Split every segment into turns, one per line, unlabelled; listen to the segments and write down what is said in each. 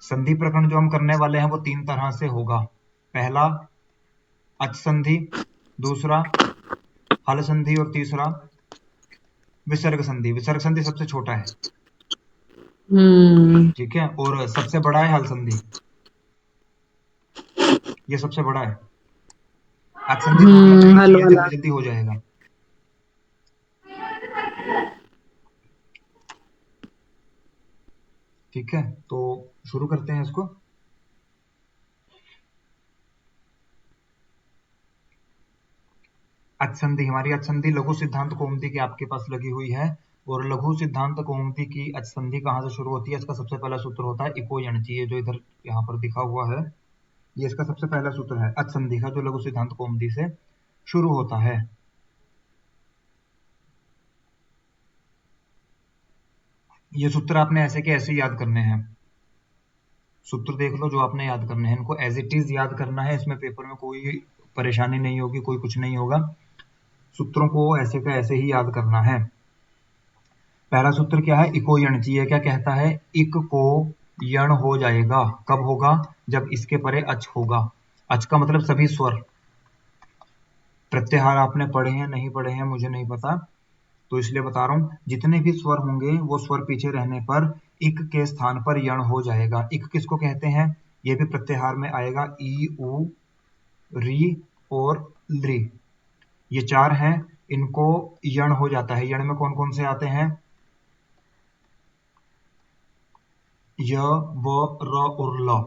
संधि प्रकरण जो हम करने वाले हैं वो 3 तरह से होगा। पहला अच संधि, दूसरा हल संधि और तीसरा विसर्ग संधि। विसर्ग संधि सबसे छोटा है,
हम्म।
ठीक है, और सबसे बड़ा है हल संधि, ये सबसे बड़ा है। अच संधि लोड लेना
हल
इजी है,
वाला।
जल्दी जल्दी हो जाएगा। ठीक है, तो शुरू करते हैं इसको। अचसंधि, हमारी अचसंधि लघु सिद्धांत कौमुदी की आपके पास लगी हुई है। और लघु सिद्धांत कौमुदी की अचसंधि कहाँ से शुरू होती है? इसका सबसे पहला सूत्र होता है इको यणची, ये जो इधर यहाँ पर दिखा हुआ है, ये इसका सबसे पहला सूत्र है अचसंधि का, जो लघु सिद्धांत कौमुदी से शुरू होता है। ये सूत्र आपने ऐसे के ऐसे याद करने हैं। सूत्र देख लो जो आपने याद करने हैं, इनको एज इट इज याद करना है, इसमें पेपर में कोई परेशानी नहीं होगी, कोई कुछ नहीं होगा। सूत्रों को ऐसे का ऐसे ही याद करना है। पहला सूत्र क्या है? इको यणची। ये क्या कहता है? इक को यण हो जाएगा। कब होगा? जब इसके परे अच होगा। अच का मतलब सभी स्वर। प्रत्याहार आपने पढ़े हैं नहीं पढ़े हैं मुझे नहीं पता, तो इसलिए बता रहा हूं, जितने भी स्वर होंगे वो स्वर पीछे रहने पर इक के स्थान पर यण हो जाएगा। इक किसको कहते हैं? ये भी प्रत्याहार में आएगा। ई उ री और लृ, ये चार हैं, इनको यण हो जाता है। यण में कौन कौन से आते हैं? य व र और ल।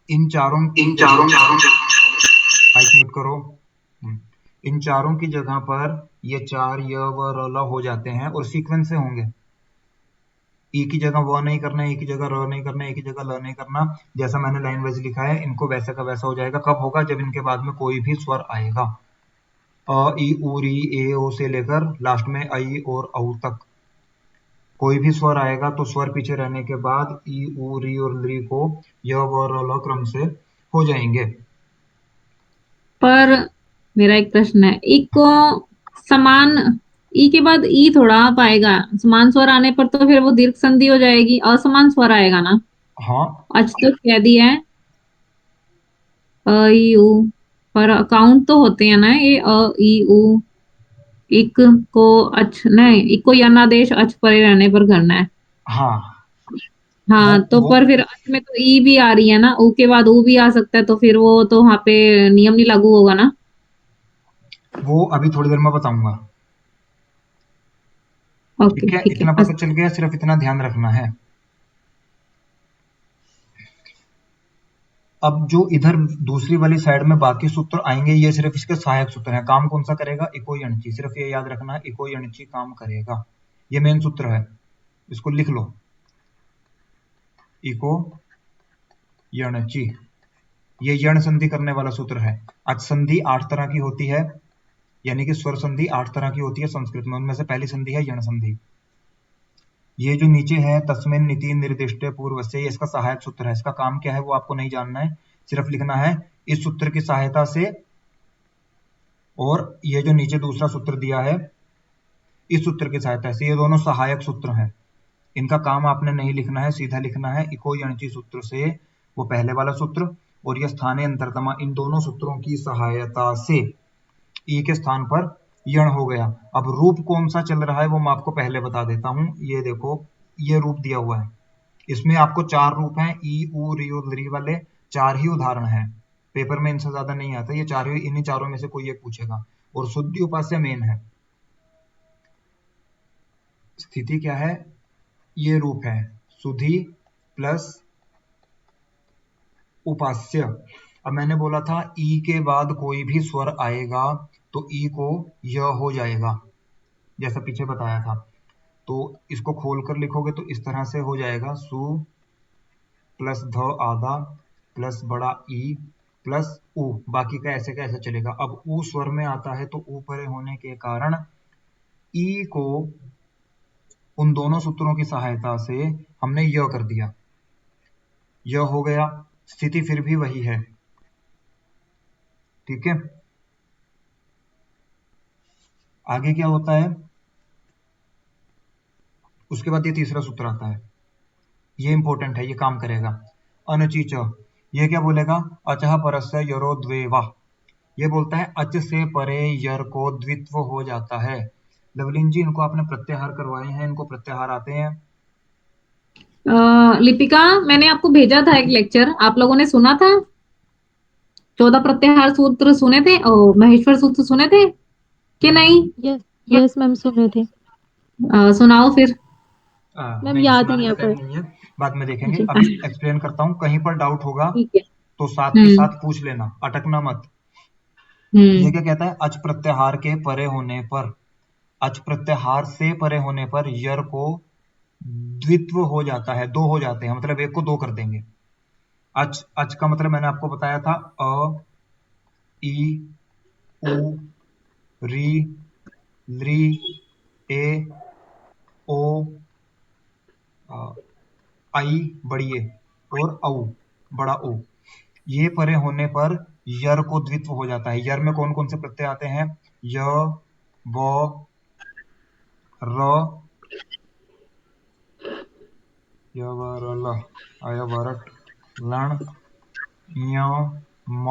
इन चारों की
इन
जगह
चारों
पर,
जगहों।
माइक म्यूट करो। इन चारों की जगह पर ये चार य व र ल हो जाते हैं और सीक्वेंस से होंगे। ई की जगह व नहीं करना, ई की जगह र नहीं करना, ई की जगह ल नहीं करना, जैसा मैंने लाइन वाइज लिखा है इनको वैसा का वैसा हो जाएगा। कब होगा? जब इनके बाद में कोई भी स्वर आएगा। अ ई उ री ए ओ से लेकर लास्ट में आई और औ तक कोई भी स्वर आएगा तो स्वर पीछे रहने के बाद ई उ री और लृ को य व र ल क्रम से हो जाएंगे।
पर मेरा एक प्रश्न है, ई को समान, ई के बाद ई थोड़ा आ पाएगा, समान स्वर आने पर तो फिर वो दीर्घ संधि हो जाएगी, असमान स्वर आएगा ना।
हाँ,
आज तो कह दिया है अ ई उ, पर अकाउंट तो होते हैं ना ये अ ई उ। इक को अच नहीं, इक को यनादेश अच परे रहने पर करना है।
हाँ, वो
हाँ, तो
वो
पर फिर अच में तो ई भी आ रही है ना, ऊ के बाद ऊ भी आ सकता है, तो फिर वो तो वहां पे नियम नहीं लागू होगा ना।
वो अभी थोड़ी देर में बताऊंगा।
ओके
ठीक है,
ठीक है,
इतना पता
अच्छा।
चल गया, सिर्फ इतना ध्यान रखना है। अब जो इधर दूसरी वाली साइड में बाकी सूत्र आएंगे, ये सिर्फ इसके सहायक सूत्र हैं। काम कौन सा करेगा? इको यणची। सिर्फ ये याद रखना है, इको यणची काम करेगा। ये मेन सूत्र है, इसको लिख लो। इको यणची, ये यण संधि करने वाला सूत्र है। अच संधि 8 तरह की होती है, यानी कि स्वर संधि 8 तरह की होती है संस्कृत में, उनमें से पहली संधि है यण संधि। ये जो नीचे है तस्मिन् नीति निर्दिष्टे पूर्वस्य, ये इसका सहायक सूत्र है। इसका काम क्या है वो आपको नहीं जानना है, सिर्फ लिखना है इस सूत्र की सहायता से। और ये जो नीचे दूसरा सूत्र दिया है, इस सूत्र की सहायता से, ये दोनों सहायक सूत्र हैं। इनका काम आपने नहीं लिखना है, सीधा लिखना है इको यणची सूत्र से वो पहले वाला सूत्र, और ये स्थाने अंतरतमा, इन दोनों सूत्रों की सहायता से ई के स्थान पर यण हो गया। अब रूप कौन सा चल रहा है वो मैं आपको पहले बता देता हूं। ये देखो, ये रूप दिया हुआ है, इसमें आपको 4 रूप हैं, ई उ री और लृ वाले। 4 ही उदाहरण हैं, पेपर में इनसे ज्यादा नहीं आता। ये चार ही, इन्हीं चारों में से कोई एक पूछेगा। और शुद्धि उपास्य मेन है। स्थिति क्या है? ये रूप है, सुधि प्लस उपास्य। अब मैंने बोला था ई के बाद कोई भी स्वर आएगा तो ई को य हो जाएगा, जैसा पीछे बताया था। तो इसको खोलकर लिखोगे तो इस तरह से हो जाएगा, सु प्लस ध आधा प्लस बड़ा ई प्लस उ, बाकी का ऐसे चलेगा। अब उ स्वर में आता है तो ऊ परे होने के कारण ई को उन दोनों सूत्रों की सहायता से हमने य कर दिया, य हो गया। स्थिति फिर भी वही है, ठीक है। आगे क्या होता है? उसके बाद ये तीसरा सूत्र आता है, ये इंपॉर्टेंट है, ये काम करेगा। अनचि च, ये क्या बोलेगा? अचः परस्य यरो द्वे वाह, ये बोलता है अच से परे यर को द्वित्व हो जाता है। लवलीन जी, इनको आपने प्रत्याहार करवाए हैं, इनको प्रत्याहार आते हैं?
लिपिका, मैंने आपको भेजा था एक लेक्चर, आप लोगों ने सुना था? 14 प्रत्याहार सूत्र सुने थे, महेश्वर सूत्र सुने थे कि नहीं?
यस यस मैम, सुने थे।
सुनाओ फिर।
मैम
नहीं,
याद नहीं
सुनाने
है
का टाइम
पर।
नहीं है, बाद में देखेंगे,
जी
अभी एक्सप्लेन करता हूँ। कहीं पर डाउट होगा
ठीक है।
तो साथ के साथ पूछ लेना, अटकना मत। ये क्या कहता है? अच प्रत्याहार के परे होने पर, अच प्रत्याहार से परे होने पर यर को द्वित्व हो जाता है, दो हो जाते हैं, मतलब एक को दो कर देंगे। अच, अच का मतलब मैंने आपको बताया था, अ, ई, उ, री, ली, ए, ओ, आई बड़ी ए, और औ बड़ा ओ। ये परे होने पर यर को द्वित्व हो जाता है। यर में कौन कौन से प्रत्यय आते हैं? य, व, र, य, व, र, ल, आय, वरट, लण, ञ, म,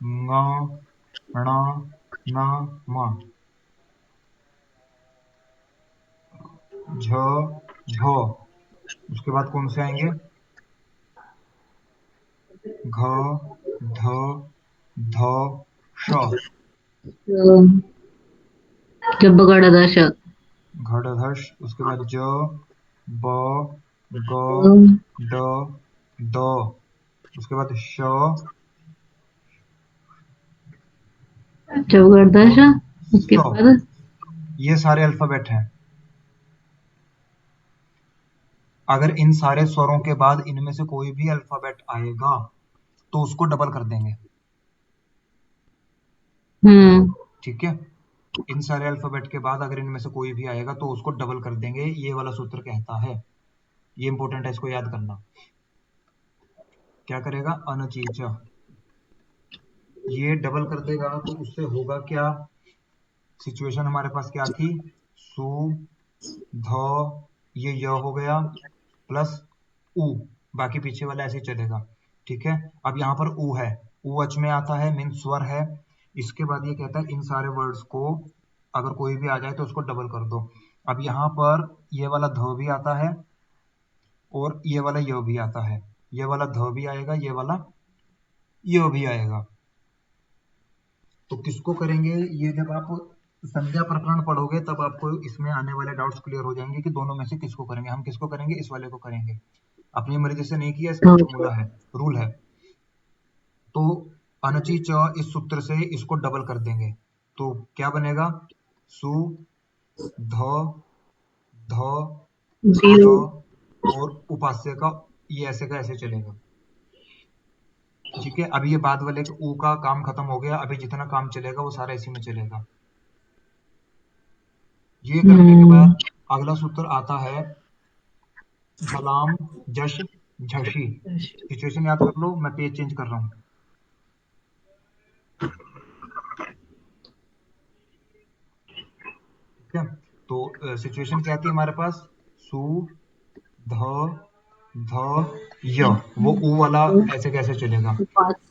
ङ, ण, न, म, झ, झ। उसके बाद कौन से आएंगे? घ, ध, ध, श।
जब गणदश।
घड़धश। उसके बाद ज, ब, ग, ड, द। उसके बाद श,
जब गणदश।
और
उसके
स।
बाद
ये सारे अल्फाबेट हैं। अगर इन सारे स्वरों के बाद इनमें से कोई भी अल्फाबेट आएगा तो उसको डबल कर देंगे। ठीक है? इन सारे अल्फाबेट के बाद अगर इनमें से कोई भी आएगा तो उसको डबल कर देंगे, ये वाला सूत्र कहता है। ये इंपॉर्टेंट है, इसको याद करना। क्या करेगा? अनचीच, ये डबल कर देगा तो उससे होगा क्या? सिचुएशन हमारे पास क्या थी? सु, ध, ये य हो गया, प्लस उ, बाकी पीछे वाला ऐसे चलेगा। ठीक है? अब यहाँ पर उ है, उ अच में आता है, मीन स्वर है। इसके बाद ये कहता है इन सारे वर्ड्स को अगर कोई भी आ जाए तो उसको डबल कर दो। अब यहाँ पर ये वाला ध भी आता है और ये वाला य भी आता है। ये वाला ध भी आएगा, ये वाला य भी आएगा। तो किसको करेंगे? ये जब आप संज्ञा प्रकरण पढ़ोगे तब आपको इसमें आने वाले डाउट्स क्लियर हो जाएंगे कि दोनों में से किसको करेंगे। हम किसको करेंगे? इस वाले को करेंगे। अपनी मर्जी से नहीं किया, इसका फॉर्मूला है, रूल है। तो अनची च, इस सूत्र से इसको डबल कर देंगे तो क्या बनेगा? सु, ध, ध, ध, और उपास्य का ये ऐसे का ऐसे चलेगा। ठीक है? अभी ये बाद वाले ऊ का काम खत्म हो गया, अभी जितना काम चलेगा वो सारा इसी में चलेगा। ये करने के बाद अगला सूत्र आता है झलाम, जश, झशी। सिचुएशन याद कर लो, मैं पेज चेंज कर रहा हूँ। ठीक है? तो सिचुएशन क्या आती है हमारे पास? सु, ध, ध, य, वो ऊ वाला ऐसे कैसे चलेगा।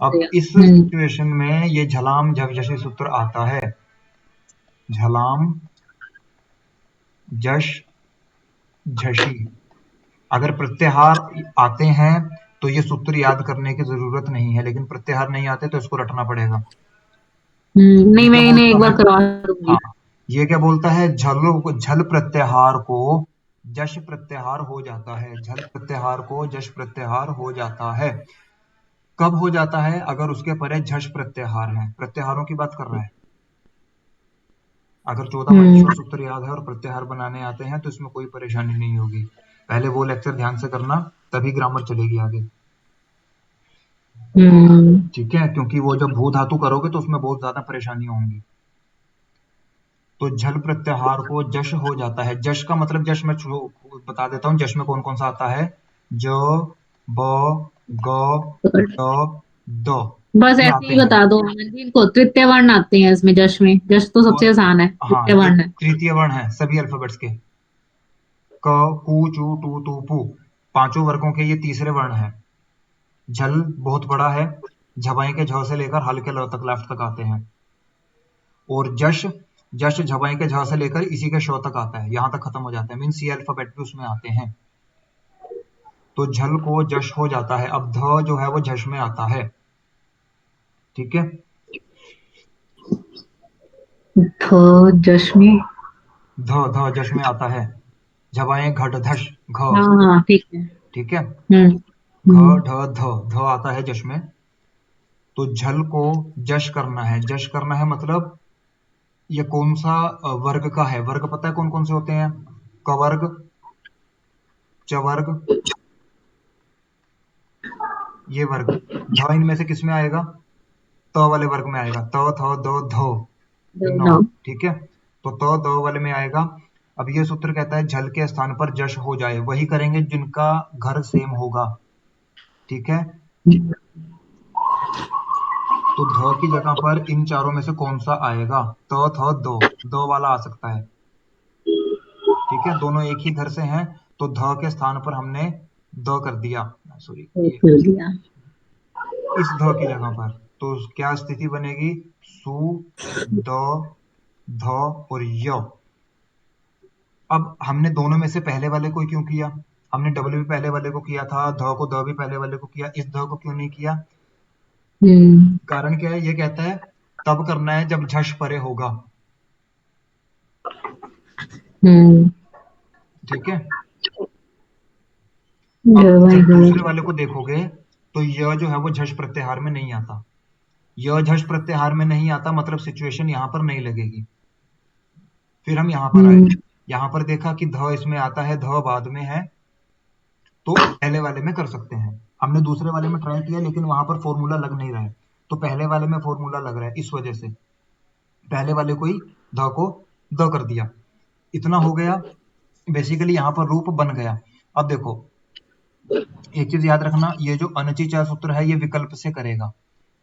अब इस सिचुएशन में ये झलाम झशी सूत्र आता है। झलाम, जश, झशी। अगर प्रत्याहार आते हैं तो ये सूत्र याद करने की जरूरत नहीं है, लेकिन प्रत्याहार नहीं आते तो इसको रटना पड़ेगा।
नहीं, मैं इन्हें एक बार करवा दूंगी।
हाँ, ये क्या बोलता है? झल प्रत्याहार को जश प्रत्याहार हो जाता है। झल प्रत्याहार को जश प्रत्याहार हो जाता है। कब हो जाता है? अगर उसके परे झश प्रत्याहार है। प्रत्याहारों की बात कर रहा है। अगर 14 महेश्वर सूत्र याद है और प्रत्याहार बनाने आते हैं तो इसमें कोई परेशानी नहीं होगी। पहले वो लेक्चर ध्यान से करना, तभी ग्रामर चलेगी आगे। ठीक है? क्योंकि वो जब भू धातु करोगे तो उसमें बहुत ज्यादा परेशानी होंगी। तो झल प्रत्याहार को जश हो जाता है। जश का मतलब, जश में बता देता हूँ, जश में कौन कौन सा आता है? ज, ब, ग, ड, द।
बस ऐसे ही बता दो इनको। तृतीय वर्ण आते हैं इसमें, जश में। जश तो सबसे आसान है,
हाँ,
तृतीय वर्ण है।
तृतीय वर्ण है सभी अल्फाबेट्स के। क, कु, चू, टू, तू, पू। पांचों वर्गों के ये तीसरे वर्ण है। झल बहुत बड़ा है, झबाई के झ से लेकर हल के ल तक लेफ्ट तक आते हैं। और जश, जश झबाई के झ से लेकर इसी के शो तक आता है, यहां तक खत्म हो जाता है, मीन सी अल्फाबेट भी उसमें आते हैं। तो झल को जश हो जाता है, अब ध जो है वो झश में आता है। ठीक है,
ध जश में।
ध ध जश में आता है, झबाएं घट धश घ।
हाँ हाँ ठीक है।
ठीक है, घ
हम्म।
ढ ध ध आता है जश में। तो झल को जश करना है, जश करना है मतलब ये कौन सा वर्ग का है। वर्ग पता है कौन कौन से होते हैं? कवर्ग, चवर्ग, ये वर्ग। ध इनमें से किस में आएगा? त वाले वर्ग में आएगा, त थ द ध नौ।
नौ।
ठीक है, तो त द वाले में आएगा। अब ये सूत्र कहता है झल के स्थान पर जश हो जाए, वही करेंगे जिनका घर सेम होगा। ठीक है, तो ध की जगह पर इन चारों में से कौन सा आएगा? त थ दो वाला आ सकता है। ठीक है, दोनों एक ही घर से हैं, तो ध के स्थान पर हमने द कर दिया, सॉरी ये
कर दिया।
इस ध की जगह पर। तो क्या स्थिति बनेगी? सु, द, ध और य। अब हमने दोनों में से पहले वाले को क्यों किया? हमने डबल भी पहले वाले को किया था, ध को द भी पहले वाले को किया, इस ध को क्यों नहीं किया?
हम्म।
कारण क्या है? ये कहता है तब करना है जब झश परे होगा।
हम्म।
ठीक है, अब
भाई
जब
घर।
दूसरे वाले को देखोगे तो यह जो है वो झश प्रत्याहार में नहीं आता। यह झश प्रत्याहार में नहीं आता मतलब सिचुएशन यहां पर नहीं लगेगी। फिर हम यहां पर आए,
हम्म।
यहां पर देखा कि ध इसमें आता है, ध बाद में है, तो पहले वाले में कर सकते हैं। हमने दूसरे वाले में ट्राई किया लेकिन वहां पर फॉर्मूला लग नहीं रहा है, तो पहले वाले में फॉर्मूला लग रहा है, इस वजह से पहले वाले को ही ध को द कर दिया। इतना हो गया, बेसिकली यहां पर रूप बन गया। अब देखो एक चीज याद रखना, ये जो अनचिचा सूत्र है ये विकल्प से करेगा।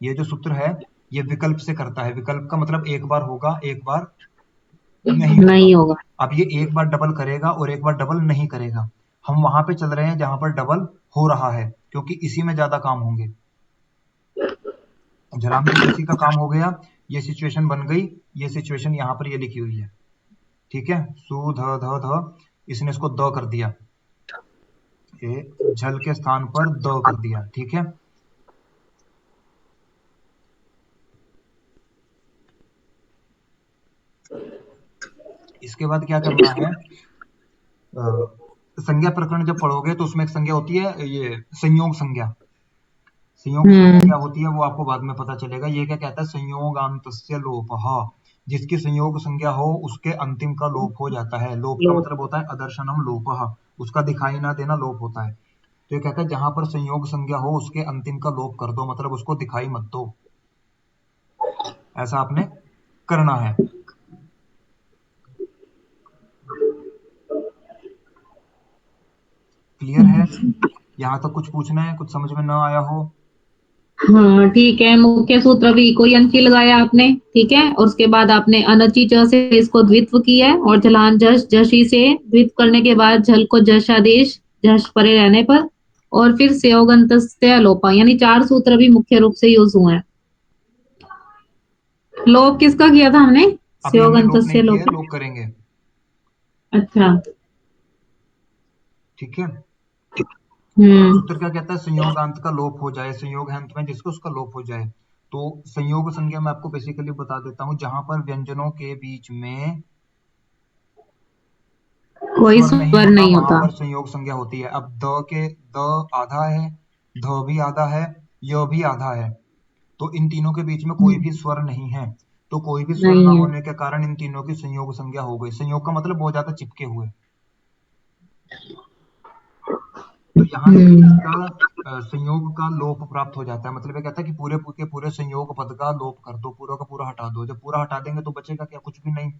ये जो सूत्र है ये विकल्प से करता है। विकल्प का मतलब एक बार होगा एक बार नहीं होगा।
नहीं होगा।
अब ये एक बार डबल करेगा और एक बार डबल नहीं करेगा। हम वहां पे चल रहे हैं जहां पर डबल हो रहा है, क्योंकि इसी में ज्यादा काम होंगे। झलाम में तो इसी का काम हो गया, ये सिचुएशन बन गई। ये सिचुएशन यहाँ पर ये लिखी हुई है। ठीक है, सु ध ध ध, इसने इसको द कर दिया, ये झल के स्थान पर द कर दिया। ठीक है, इसके बाद क्या करना है? संज्ञा प्रकरण जब पढ़ोगे तो उसमें एक संज्ञा होती है, ये संयोग संज्ञा। संयोग संज्ञा
हम्म।
क्या होती है वो आपको बाद में पता चलेगा। ये क्या कहता है? संयोगांतस्य लोपः, जिसकी संयोग संज्ञा हो उसके अंतिम का लोप हो जाता है। लोप का
लो।
मतलब होता है अदर्शनम लोपः, उसका दिखाई ना देना लोप होता है। तो ये कहता है जहां पर संयोग संज्ञा हो उसके अंतिम का लोप कर दो, मतलब उसको दिखाई मत दो। ऐसा आपने करना है। क्लियर है? यहाँ तक कुछ पूछना है? कुछ समझ में ना आया हो?
हाँ ठीक है, मुख्य सूत्र भी कोई अंकी लगाया आपने, ठीक है, और उसके बाद आपने अनची च से इसको द्वित्व किया है, और झलान जश जशी से द्वित्व करने के बाद झल को जश आदेश जश परे रहने पर, और फिर सेयोगंतस्य लोपा, यानी 4 सूत्र भी मुख्य रूप से यूज हुए हैं। लोप किसका किया था हमने?
अभी हमने लोप
सेयोगंतस्य
नहीं किया है,
लोप।
लोप करेंगे।
अच्छा।
ठीक है,
हम्म।
सूत्र क्या कहता है? संयोगांत का लोप हो जाए, संयोग है अंत में जिसको उसका लोप हो जाए। तो संयोग संज्ञा मैं आपको बेसिकली बता देता हूं, जहां पर व्यंजनों के बीच में
कोई
स्वर नहीं
स्वर
होता
नहीं
वहां
होता।
पर संयोग संज्ञा होती है। अब द आधा है, ध भी आधा है, य भी आधा है, तो इन तीनों के बीच में कोई भी स्वर नहीं है। तो कोई भी स्वर ना
नहीं है।
होने के कारण इन तीनों की संयोग संज्ञा हो गई। संयोग का मतलब बहुत ज्यादा चिपके हुए। तो यहाँ से
हम्म।
इसका संयोग का लोप प्राप्त हो जाता है। मतलब ये कहता है कि पूरे के पूरे संयोग पद का लोप कर दो, पूरा का पूरा हटा दो। जब पूरा हटा देंगे तो बचेगा क्या? कुछ भी नहीं।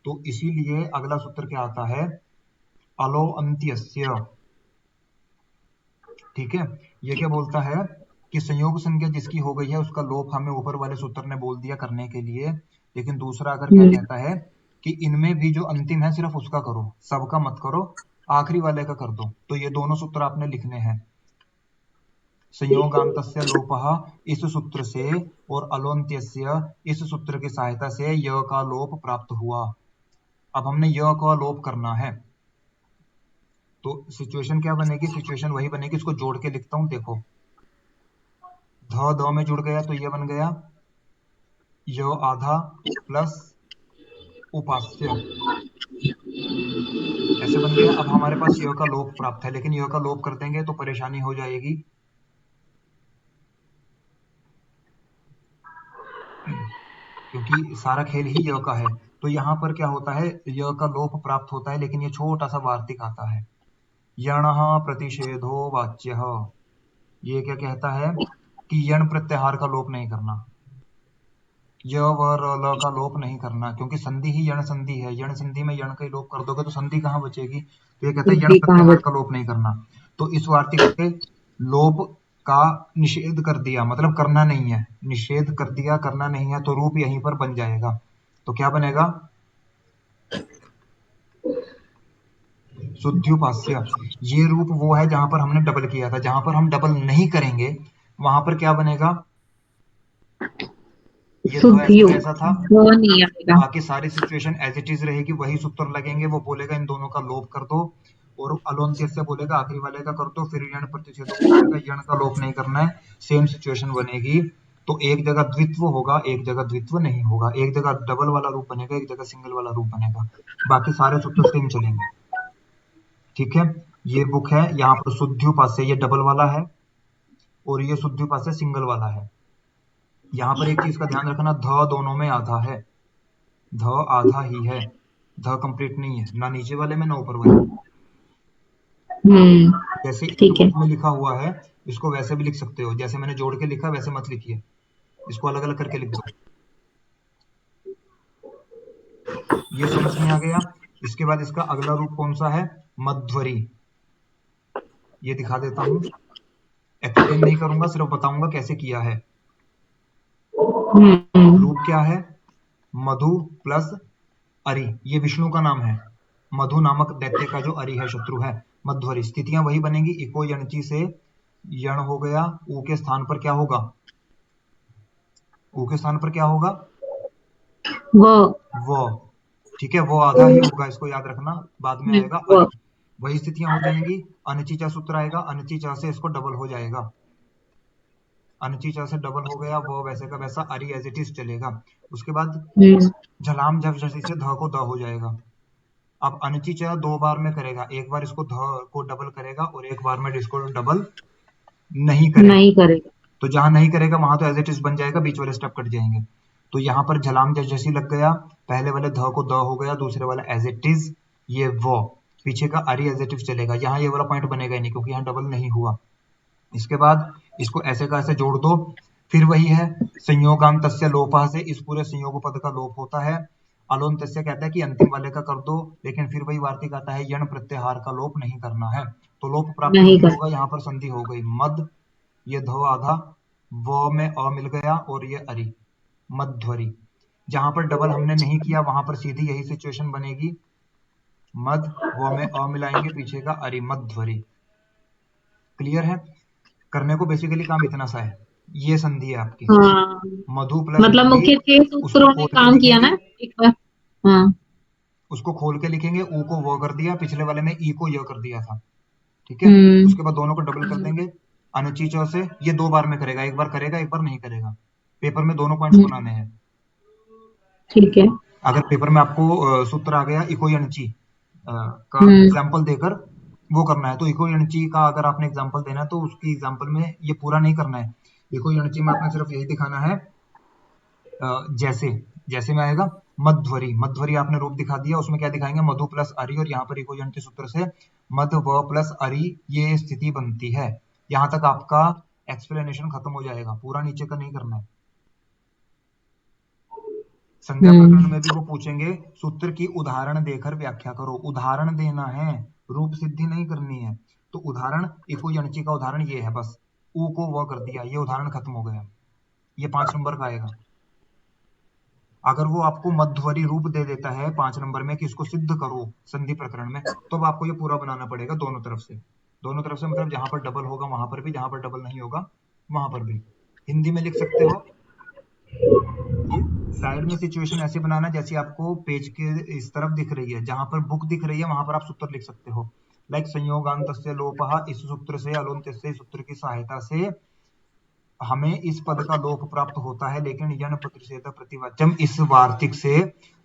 तो इसीलिए अगला सूत्र क्या आता है? अलो अंत्यस्य। ठीक है, ये क्या बोलता है कि संयोग संज्ञा जिसकी हो गई है उसका लोप हमें ऊपर वाले सूत्र ने बोल दिया करने के लिए। लेकिन दूसरा अगर क्या
हम्म।
कहता है कि इनमें भी जो अंतिम है सिर्फ उसका करो, सबका मत करो। आखिरी वाले का कर दो। तो ये दोनों सूत्र आपने लिखने हैं। संयोगान्तस्य लोपः इस सूत्र से और अलोन्त्यस्य इस सूत्र की सहायता से य का लोप प्राप्त हुआ। अब हमने य का लोप करना है, तो सिचुएशन क्या बनेगी? सिचुएशन वही बनेगी, इसको जोड़ के लिखता हूं, देखो। ध द में जुड़ गया तो ये बन गया य आधा प्लस उपास्य, ऐसे बन गया। अब हमारे पास य का लोप प्राप्त है, लेकिन य का लोप कर देंगे तो परेशानी हो जाएगी। क्योंकि सारा खेल ही य का है। तो यहाँ पर क्या होता है, य का लोप प्राप्त होता है, लेकिन ये छोटा सा वार्तिक आता है। यणः प्रतिषेधो वाच्यः, ये क्या कहता है कि यण प्रत्याहार का लोप नहीं करना, य व र ल का लोप नहीं करना, क्योंकि संधि ही यण संधि है। यण संधि में यण का ही लोप कर दोगे तो संधि कहाँ बचेगी? तो ये कहता है यण
बुद्धि कहाँ
प्रत्याहार
बच।
का लोप नहीं करना। तो इस वार्तिक के लोप का निषेध कर दिया, मतलब करना नहीं है, निषेध कर दिया, करना नहीं है, तो रूप यहीं पर बन जाएगा। तो क्या बनेगा? शुद्ध्युपास्य। ये रूप वो है जहां पर हमने डबल किया था। जहां पर हम डबल नहीं करेंगे वहां पर क्या बनेगा? ये ध ऐसा
शुद्धियो
कैसा था,
वो नहीं आएगा।
बाकी सारी सिचुएशन एज इट इज रहेगी, वही सूत्र लगेंगे। वो बोलेगा इन दोनों का लोप कर दो, और अलोन्त्य से बोलेगा आखिरी वाले का कर दो, फिर यण प्रतिषेधों को बोलेगा यण का लोप नहीं करना है। सेम सिचुएशन बनेगी। तो एक जगह द्वित्व होगा, एक जगह द्वित्व नहीं होगा, एक जगह डबल वाला रूप बनेगा, एक जगह सिंगल वाला रूप बनेगा। बाकी सारे सूत्र सेम चलेंगे। ठीक है, ये बुक है। यहाँ पर शुद्ध्युपास्य ये डबल वाला है, और ये शुद्ध्युपास्य सिंगल वाला है। यहाँ पर एक चीज का ध्यान रखना, ध दोनों में आधा है, ध आधा ही है, ध कंप्लीट नहीं है, ना नीचे वाले में ना ऊपर वाले में। जैसे इस
ठीक है।
बुक में लिखा हुआ है, इसको वैसे भी लिख सकते हो। जैसे मैंने जोड़ के लिखा वैसे मत लिखिए, इसको अलग अलग करके लिख दो। ये समझ में आ गया। इसके बाद इसका अगला रूप कौन सा है? मध्वरी। ये दिखा देता हूं, एक्सप्लेन नहीं करूंगा, सिर्फ बताऊंगा कैसे किया है। रूप क्या है? मधु प्लस अरि, ये विष्णु का नाम है। मधु नामक दैत्य का जो अरि है, शत्रु है, मध्वरी। स्थितियां वही बनेगी। इको यणची से यण हो गया, ऊ के स्थान पर क्या होगा? ऊ के स्थान पर क्या होगा? वो। ठीक है, वो आधा ही होगा, इसको याद रखना। बाद में आएगा
वो
अरि, वही स्थितियां हो जाएंगी। अनचीचा सूत्र आएगा, अनचीचा से इसको डबल हो जाएगा, अनचीचा से डबल हो गया, वो वैसे का वैसा अरि एज इट इज चलेगा। उसके बाद झलाम झप झसी से ध को द हो जाएगा। अब अनचीचा दो बार में करेगा, एक बार इसको ध को डबल करेगा और एक बार में इसको डबल नहीं करेगा।
नहीं करेगा।
तो जहां नहीं करेगा वहां तो एज इट इज बन जाएगा, बीच वाले स्टेप कट जाएंगे। तो यहाँ पर झलाम जैसी लग गया, पहले वाले ध को द हो गया, दूसरे वाला एज इट इज ये वो, पीछे का अरि एज इट इज चलेगा। यहाँ ये वाला पॉइंट बनेगा ही नहीं, क्योंकि यहाँ डबल नहीं हुआ। इसके बाद इसको ऐसे का ऐसे जोड़ दो, फिर वही है संयोगान्तस्य लोपः से इस पूरे संयोग पद का लोप होता है। अलोन्तस्य कहता है कि अंतिम वाले का कर दो, लेकिन फिर वही वार्तिक आता है यण प्रत्याहार का लोप नहीं करना है। तो लोप प्राप्त
नहीं
नहीं
कर।
होगा, यहाँ पर संधि हो गई। मद, ये ध आधा, व में अ मिल गया, और ये अरि, मध्वरी। जहां पर डबल हमने नहीं किया वहां पर सीधी यही सिचुएशन बनेगी। मद, व में अ मिलाएंगे, पीछे का अरि, मध्वरी। क्लियर है? करने को बेसिकली काम इतना सा है। ये संधि है आपकी,
हाँ,
मधु प्लस
मतलब
अरि।
मुख्य 6
उसको
सूत्रों ने
खोल के
काम किया
लिखेंगे,
ना एक बार। हाँ।
उसको खोल के लिखेंगे, ऊ को व कर दिया, पिछले वाले में ई को य कर दिया था। ठीक है,
हम्म।
उसके बाद दोनों को डबल कर देंगे। अनुचीचौ से ये दो बार में करेगा, एक बार करेगा एक बार नहीं करेगा। पेपर में दोनों पॉइंट्स
हम्म,
बनाने हैं।
ठीक है।
अगर पेपर में आपको सूत्र आ गया इको यणची का
हम्म।
एग्जाम्पल देकर वो करना है, तो इको यणची का अगर आपने एग्जाम्पल देना है तो उसकी एग्जाम्पल में ये पूरा नहीं करना है। इको यणची में आपने सिर्फ यही दिखाना है, जैसे जैसे में आएगा मध्वरी। मध्वरी आपने रूप दिखा दिया, उसमें क्या दिखाएंगे? मधु प्लस अरि, और यहाँ पर इको यणची सूत्र से मध व प्लस अरि ये स्थिति बनती है। यहाँ तक आपका एक्सप्लेनेशन खत्म हो जाएगा, पूरा नीचे का नहीं करना है। संज्ञा प्रकरण में भी वो पूछेंगे सूत्र की उदाहरण देकर व्याख्या करो, उदाहरण देना है, रूप सिद्धि नहीं करनी है। तो उदाहरण इको यणची का उदाहरण ये है, बस ऊ को व कर दिया, ये उदाहरण खत्म हो गया। ये 5 नंबर का आएगा। अगर वो आपको मध्वरी रूप दे देता है 5 नंबर में कि इसको सिद्ध करो संधि प्रकरण में, तो अब आपको ये पूरा बनाना पड़ेगा दोनों तरफ से। दोनों तरफ से मतलब जहां पर डबल होगा वहां पर भी, जहां पर डबल नहीं होगा वहां पर भी। हिंदी में लिख सकते हो। ये साइड में सिचुएशन ऐसे बनाना जैसे आपको पेज के इस तरफ दिख रही है, जहां पर बुक दिख रही है वहां पर आप सूत्र लिख सकते हो। लाइक संयोगांतस्य लोपः, इस सूत्र से अलोन्त्यस्य सूत्र की सहायता से हमें इस पद का लोप प्राप्त होता है, लेकिन यण प्रतिषेध प्रतिवाच्यम इस वार्तिक से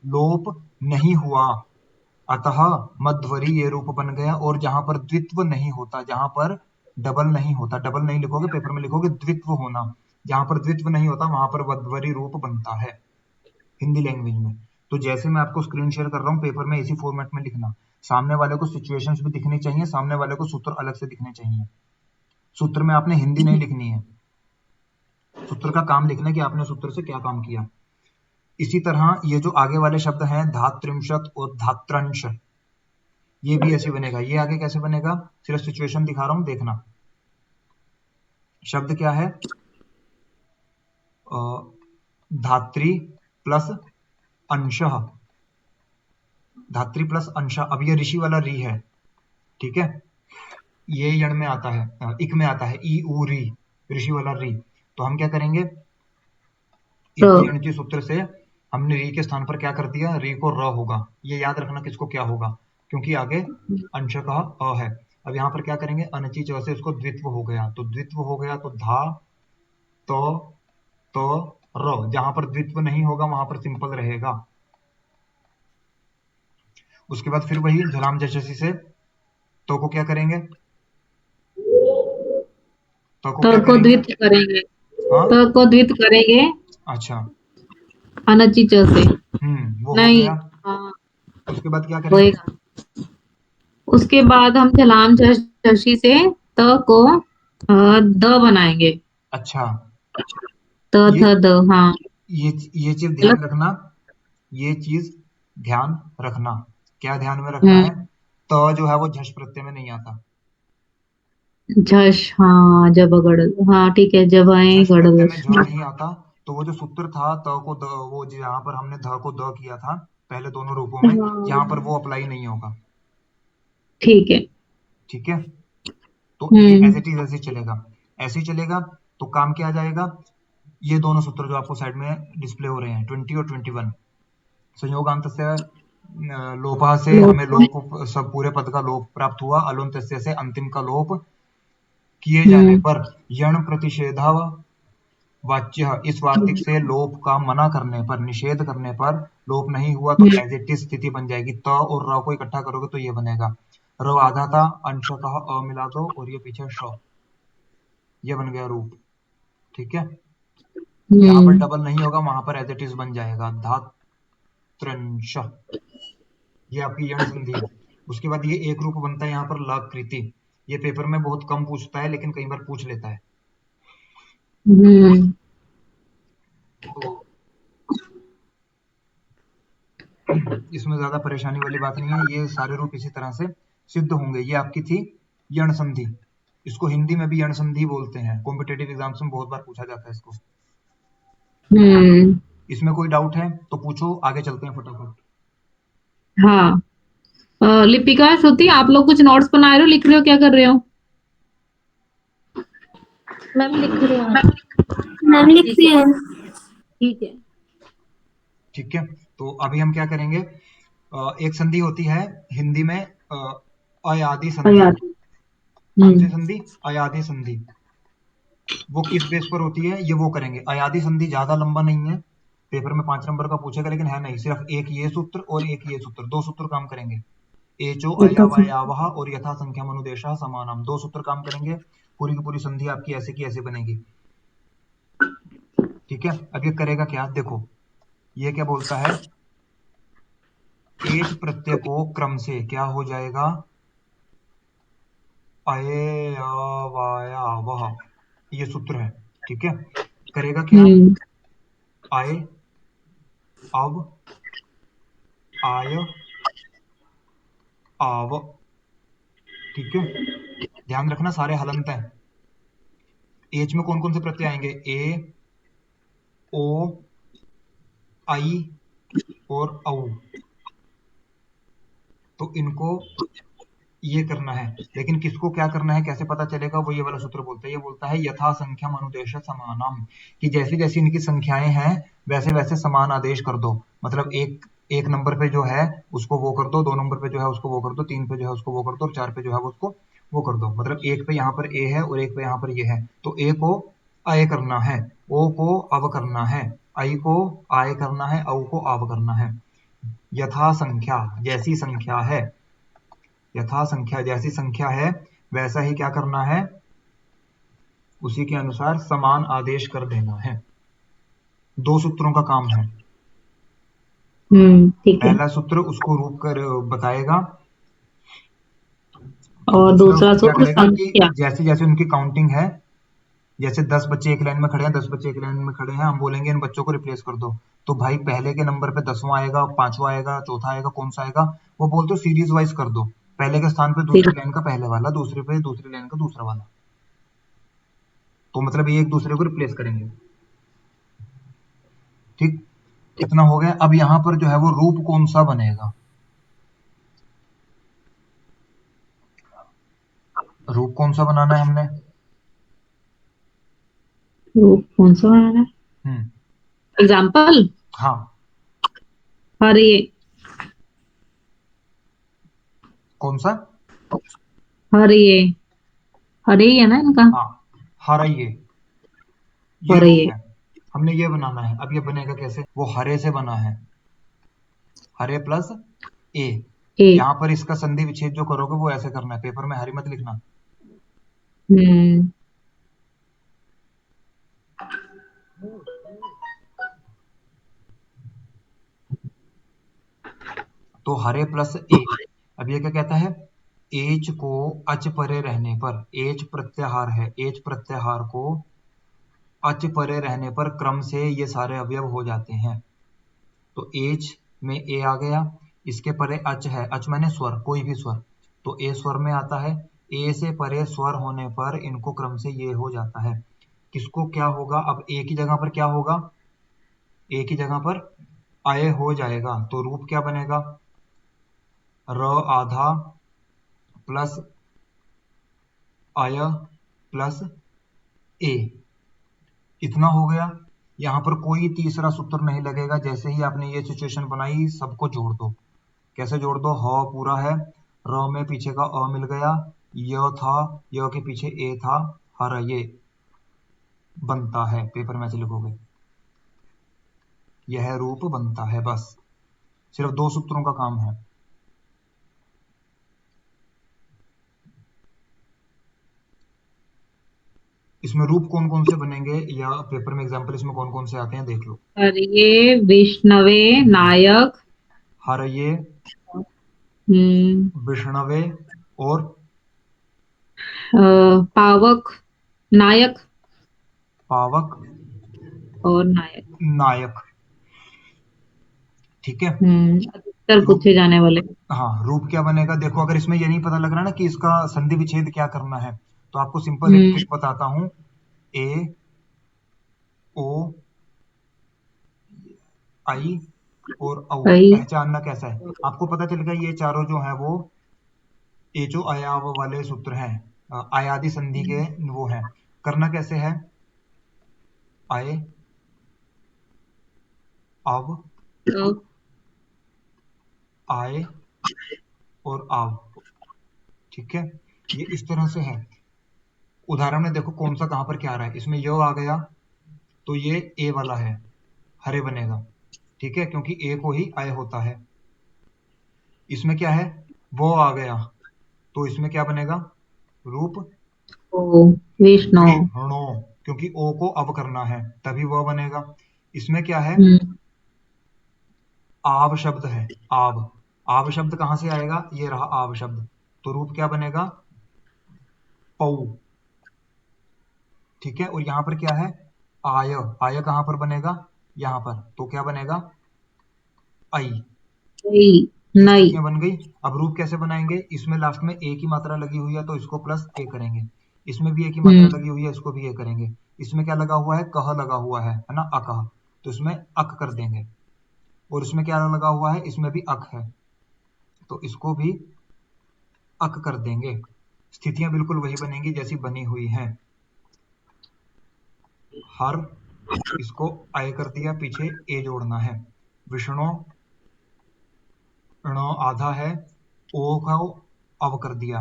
लोप नहीं हुआ, अतः मध्वरी ये रूप बन गया। और जहां पर द्वित्व नहीं होता, जहां पर डबल नहीं होता, डबल नहीं लिखोगे पेपर में, लिखोगे द्वित्व होना, जहां पर द्वित्व नहीं होता वहां पर मध्वरी रूप बनता है हिंदी लैंग्वेज में। तो जैसे मैं आपको स्क्रीन शेयर कर रहा हूँ, पेपर में इसी फॉर्मेट में लिखना। सामने वाले को सिचुएशंस भी दिखनी चाहिए, सामने वाले को सूत्र अलग से दिखने चाहिए। सूत्र में आपने हिंदी नहीं लिखनी है, सूत्र का काम लिखना कि आपने सूत्र से क्या काम किया। इसी तरह ये जो आगे वाले शब्द हैं धात्रिंशत और धात्रंश, ये भी ऐसे बनेगा। ये आगे कैसे बनेगा, सिर्फ सिचुएशन दिखा रहा हूं, देखना। शब्द क्या है, धात्री प्लस अंशः, धात्री प्लस अंश। अब ये ऋषि वाला री है, ठीक है, ये यण में आता है, इक में आता है, ई ऊ री, ऋषि वाला री। तो हम क्या करेंगे, इस यण के सूत्र से हमने री के स्थान पर क्या कर दिया, री को र होगा। ये याद रखना किसको क्या होगा, क्योंकि आगे अंश का अ है। अब यहाँ पर क्या करेंगे, अनची च से उसको द्वित्व हो गया, तो द्वित्व हो गया तो धा तो र। जहां पर द्वित्व नहीं होगा वहां पर सिंपल रहेगा। उसके बाद फिर वही झलाम जशसी से तो को क्या करेंगे, तो को क्या
त को
करेंगे,
द्वित करेंगे,
हाँ
त को द्वित करेंगे
अच्छा,
अनची च से।
वो हो
नहीं,
गया।
हाँ
उसके बाद क्या करेंगे,
होएगा। उसके बाद हम झलाम शशि से त को द बनाएंगे।
अच्छा,
त
ये
थ द, हाँ
ये चीज ध्यान
गलत।
रखना, ये चीज ध्यान रखना। क्या ध्यान में रखना है,
हम्म,
तो जो है वो झष प्रत्यय में नहीं आता।
झश, हाँ जब गड़, हाँ ठीक है, जब आए
झष प्रत्यय में
गड़दश,
झ
हाँ।
नहीं आता। तो वो जो सूत्र था त को द, वो जहां पर हमने ध को द किया था पहले दोनों रूपों में,
हाँ,
यहाँ पर वो अप्लाई नहीं होगा।
ठीक है।
ठीक है, तो ये एज
हम्म
इट इज ऐसे चलेगा, ऐसे ही चलेगा। तो काम क्या आ जाएगा, ये दोनों सूत्र जो आपको साइड में डिस्प्ले हो रहे हैं 20 और 21, संयोगांत से लोपा से हमें
लोप,
लोप, सब पूरे पद का लोप प्राप्त हुआ, अलोन्त से अंतिम का लोप किए जाने
हम्म
पर यण प्रतिषेधा वाच्य, इस वार्तिक से लोप का मना करने पर, निषेध करने पर लोप नहीं हुआ तो
हम्म
एज इट इज स्थिति बन जाएगी। त और र को इकट्ठा करोगे तो ये बनेगा, र आधा था, अंश का अ मिला दो और ये पीछे श, ये बन गया रूप। ठीक है, जहां पर
हम्म
डबल नहीं होगा वहां पर एज इट इज बन जाएगा धात्रंश, ये आपकी यण संधि है। उसके बाद ये एक रूप बनता है यहाँ पर लाकृति। ये पेपर में बहुत कम पूछता है लेकिन कई बार पूछ लेता है।
हम्म
तो इसमें ज्यादा परेशानी वाली बात नहीं है, ये सारे रूप इसी तरह से सिद्ध होंगे। ये आपकी थी यण संधि, इसको हिंदी में भी यण संधि बोलते हैं, कॉम्पिटेटिव एग्जाम्स में बहुत बार पूछा जाता है इसको।
हम्म,
इसमें कोई डाउट है तो पूछो, आगे चलते हैं फटाफट।
हाँ। लिपिका, श्रुति, आप लोग कुछ नोट्स बना रहे हो, लिख रहे हो, क्या कर रहे हो?
मैम लिख रहे हैं।
मैम लिख
ठीक
रही
है,
है।
ठीक है।
ठीक है, तो अभी हम क्या करेंगे, एक संधि होती है हिंदी में अयादि संधि।
याद।
कौन सी
हम्म
संधि, अयादि संधि। वो किस बेस पर होती है, ये वो करेंगे। अयादि संधि ज्यादा लंबा नहीं है, पेपर में 5 नंबर का पूछेगा लेकिन है नहीं, सिर्फ एक ये सूत्र और एक ये सूत्र, दो सूत्र काम करेंगे। एचो अयावयावः और यथा संख्या मनुदेशः समानम, दो सूत्र काम करेंगे। पूरी की पूरी संधि आपकी ऐसे की ऐसे बनेगी। ठीक है, अब ये करेगा क्या, देखो ये क्या बोलता है, एच प्रत्यय को क्रम से क्या हो जाएगा, अयवायावः, ये सूत्र है। ठीक है, करेगा क्या,
हम्म
आय, अब, आय, आव। ठीक है, ध्यान रखना सारे हलंत हैं। एच में कौन कौन से प्रत्यय आएंगे, ए, ओ, आई और औ, तो इनको ये करना है। लेकिन किसको क्या करना है, कैसे पता चलेगा, वो ये वाला सूत्र बोलता है। ये बोलता है यथा संख्या अनुदेश समानम, कि जैसी जैसी इनकी संख्याएं हैं वैसे वैसे समान आदेश कर दो। मतलब एक नंबर पे जो है उसको वो कर दो, 2 नंबर पे जो है उसको वो कर दो, 3 पे जो है उसको वो कर दो, और 4 पे जो है उसको वो कर दो। मतलब एक पे यहाँ पर ए है और एक पे यहाँ पर ये है, तो ए को आय करना है, ओ को अव करना है, आई को आय करना है, औ को आव करना है। यथा संख्या, जैसी संख्या है, यथा संख्या जैसी संख्या है वैसा ही क्या करना है, उसी के अनुसार समान आदेश कर देना है। 2 सूत्रों का काम है।
ठीक है।
पहला सूत्र उसको रूप कर बताएगा, और
और
दूसरा
दूसरा
उसको क्या
सूत्र
करेगा कि
संख्या।
जैसे जैसे उनकी काउंटिंग है, जैसे 10 बच्चे एक लाइन में खड़े हैं, 10 बच्चे एक लाइन में खड़े हैं, हम बोलेंगे इन बच्चों को रिप्लेस कर दो, तो भाई पहले के नंबर पे 10वां आएगा, 5वां आएगा, चौथा आएगा, कौन सा आएगा, वो बोल दो सीरीज वाइज कर दो। पहले के स्थान पे
फिर
दूसरी लाइन का पहले वाला, दूसरे पे दूसरी लाइन का दूसरा वाला, तो मतलब ये एक दूसरे को रिप्लेस करेंगे। ठीक, इतना हो गया। अब यहाँ पर जो है वो रूप कौन सा बनेगा, रूप कौन सा बनाना है हमने।
रूप कौन सा बनाना है?
हम्म,
एग्जाम्पल।
हाँ,
हरे।
कौन सा,
हरे। हरे ही है ना इनका?
हाँ, हरा, ये
हरे।
रूप है, हमने ये बनाना है। अब ये बनेगा कैसे, वो हरे से बना है, हरे प्लस ए।
ए।
यहाँ पर इसका संधि विच्छेद जो करोगे वो ऐसे करना है, पेपर में हरी मत लिखना।
हम्म।
तो हरे प्लस ए। अब ये क्या कहता है, एच को अच परे रहने पर, एच प्रत्याहार है, एच प्रत्याहार को अच परे रहने पर क्रम से ये सारे अवयव हो जाते हैं। तो एच में ए आ गया, इसके परे अच है, अच माने स्वर, कोई भी स्वर, तो ए स्वर में आता है। ए से परे स्वर होने पर इनको क्रम से ये हो जाता है। किसको क्या होगा, अब ए की जगह पर क्या होगा, ए की जगह पर आय हो जाएगा, तो रूप क्या बनेगा, र आधा प्लस आय प्लस ए। इतना हो गया। यहाँ पर कोई तीसरा सूत्र नहीं लगेगा, जैसे ही आपने ये सिचुएशन बनाई सबको जोड़ दो। कैसे जोड़ दो, ह पूरा है, र में पीछे का अ मिल गया, य था, य के पीछे ए था, हर ये बनता है, पेपर में ऐसे लिखोगे, यह रूप बनता है। बस सिर्फ 2 सूत्रों का काम है। इसमें रूप कौन कौन से बनेंगे, या पेपर में एग्जाम्पल इसमें कौन कौन से आते हैं देख लो।
हरे, विष्णवे, नायक।
हर ये,
हम्म।
विष्णवे, और
पावक, नायक
पावक,
और नायक।
नायक। ठीक है,
अधिकतर
रूप,
पूछे जाने वाले।
हाँ, रूप क्या बनेगा, देखो अगर इसमें ये नहीं पता लग रहा ना कि इसका संधि विच्छेद क्या करना है, तो आपको सिंपल एक
हम्म।
ट्रिक बताता हूं। ए ओ आई और औ
आई।
पहचानना कैसा है, आपको पता चलेगा ये चारों जो है वो एचो अयाव वाले सूत्र हैं, आयादी संधि के वो हैं। करना कैसे है, आय अव,
तो
आय और आव। ठीक है, ये इस तरह से है। उदाहरण में देखो कौन सा कहां पर क्या आ रहा है, इसमें यो आ गया, तो ये ए वाला है, हरे बनेगा। ठीक है, क्योंकि ए को ही आय होता है। इसमें क्या है, वो आ गया, तो इसमें क्या बनेगा, रूप
विष्णु।
विष्णु, क्योंकि ओ को अव करना है तभी वह बनेगा। इसमें क्या है,
हम्म।
आव शब्द है, आव, आव शब्द कहां से आएगा, ये रहा आव शब्द, तो रूप क्या बनेगा, पौ। ठीक है, और यहां पर क्या है, आय, आय कहां पर बनेगा, यहां पर, तो क्या बनेगा, आई।
नई।
ये
नई।
स्थितियां बन गई। अब रूप कैसे बनाएंगे, इसमें लास्ट में ए की मात्रा लगी हुई है तो इसको प्लस ए करेंगे, इसमें भी ए की मात्रा
हम्म।
लगी हुई है, इसको भी ए करेंगे। इसमें क्या लगा हुआ है, कह लगा हुआ है ना, अकह, तो इसमें अक कर देंगे। और इसमें क्या लगा हुआ है, इसमें भी अक है, तो इसको भी अक कर देंगे। स्थितियां बिल्कुल वही बनेंगी जैसी बनी हुई हैं। हर, इसको आय कर दिया, पीछे ए जोड़ना है। विष्णु, ण आधा है, ओ को अव कर दिया,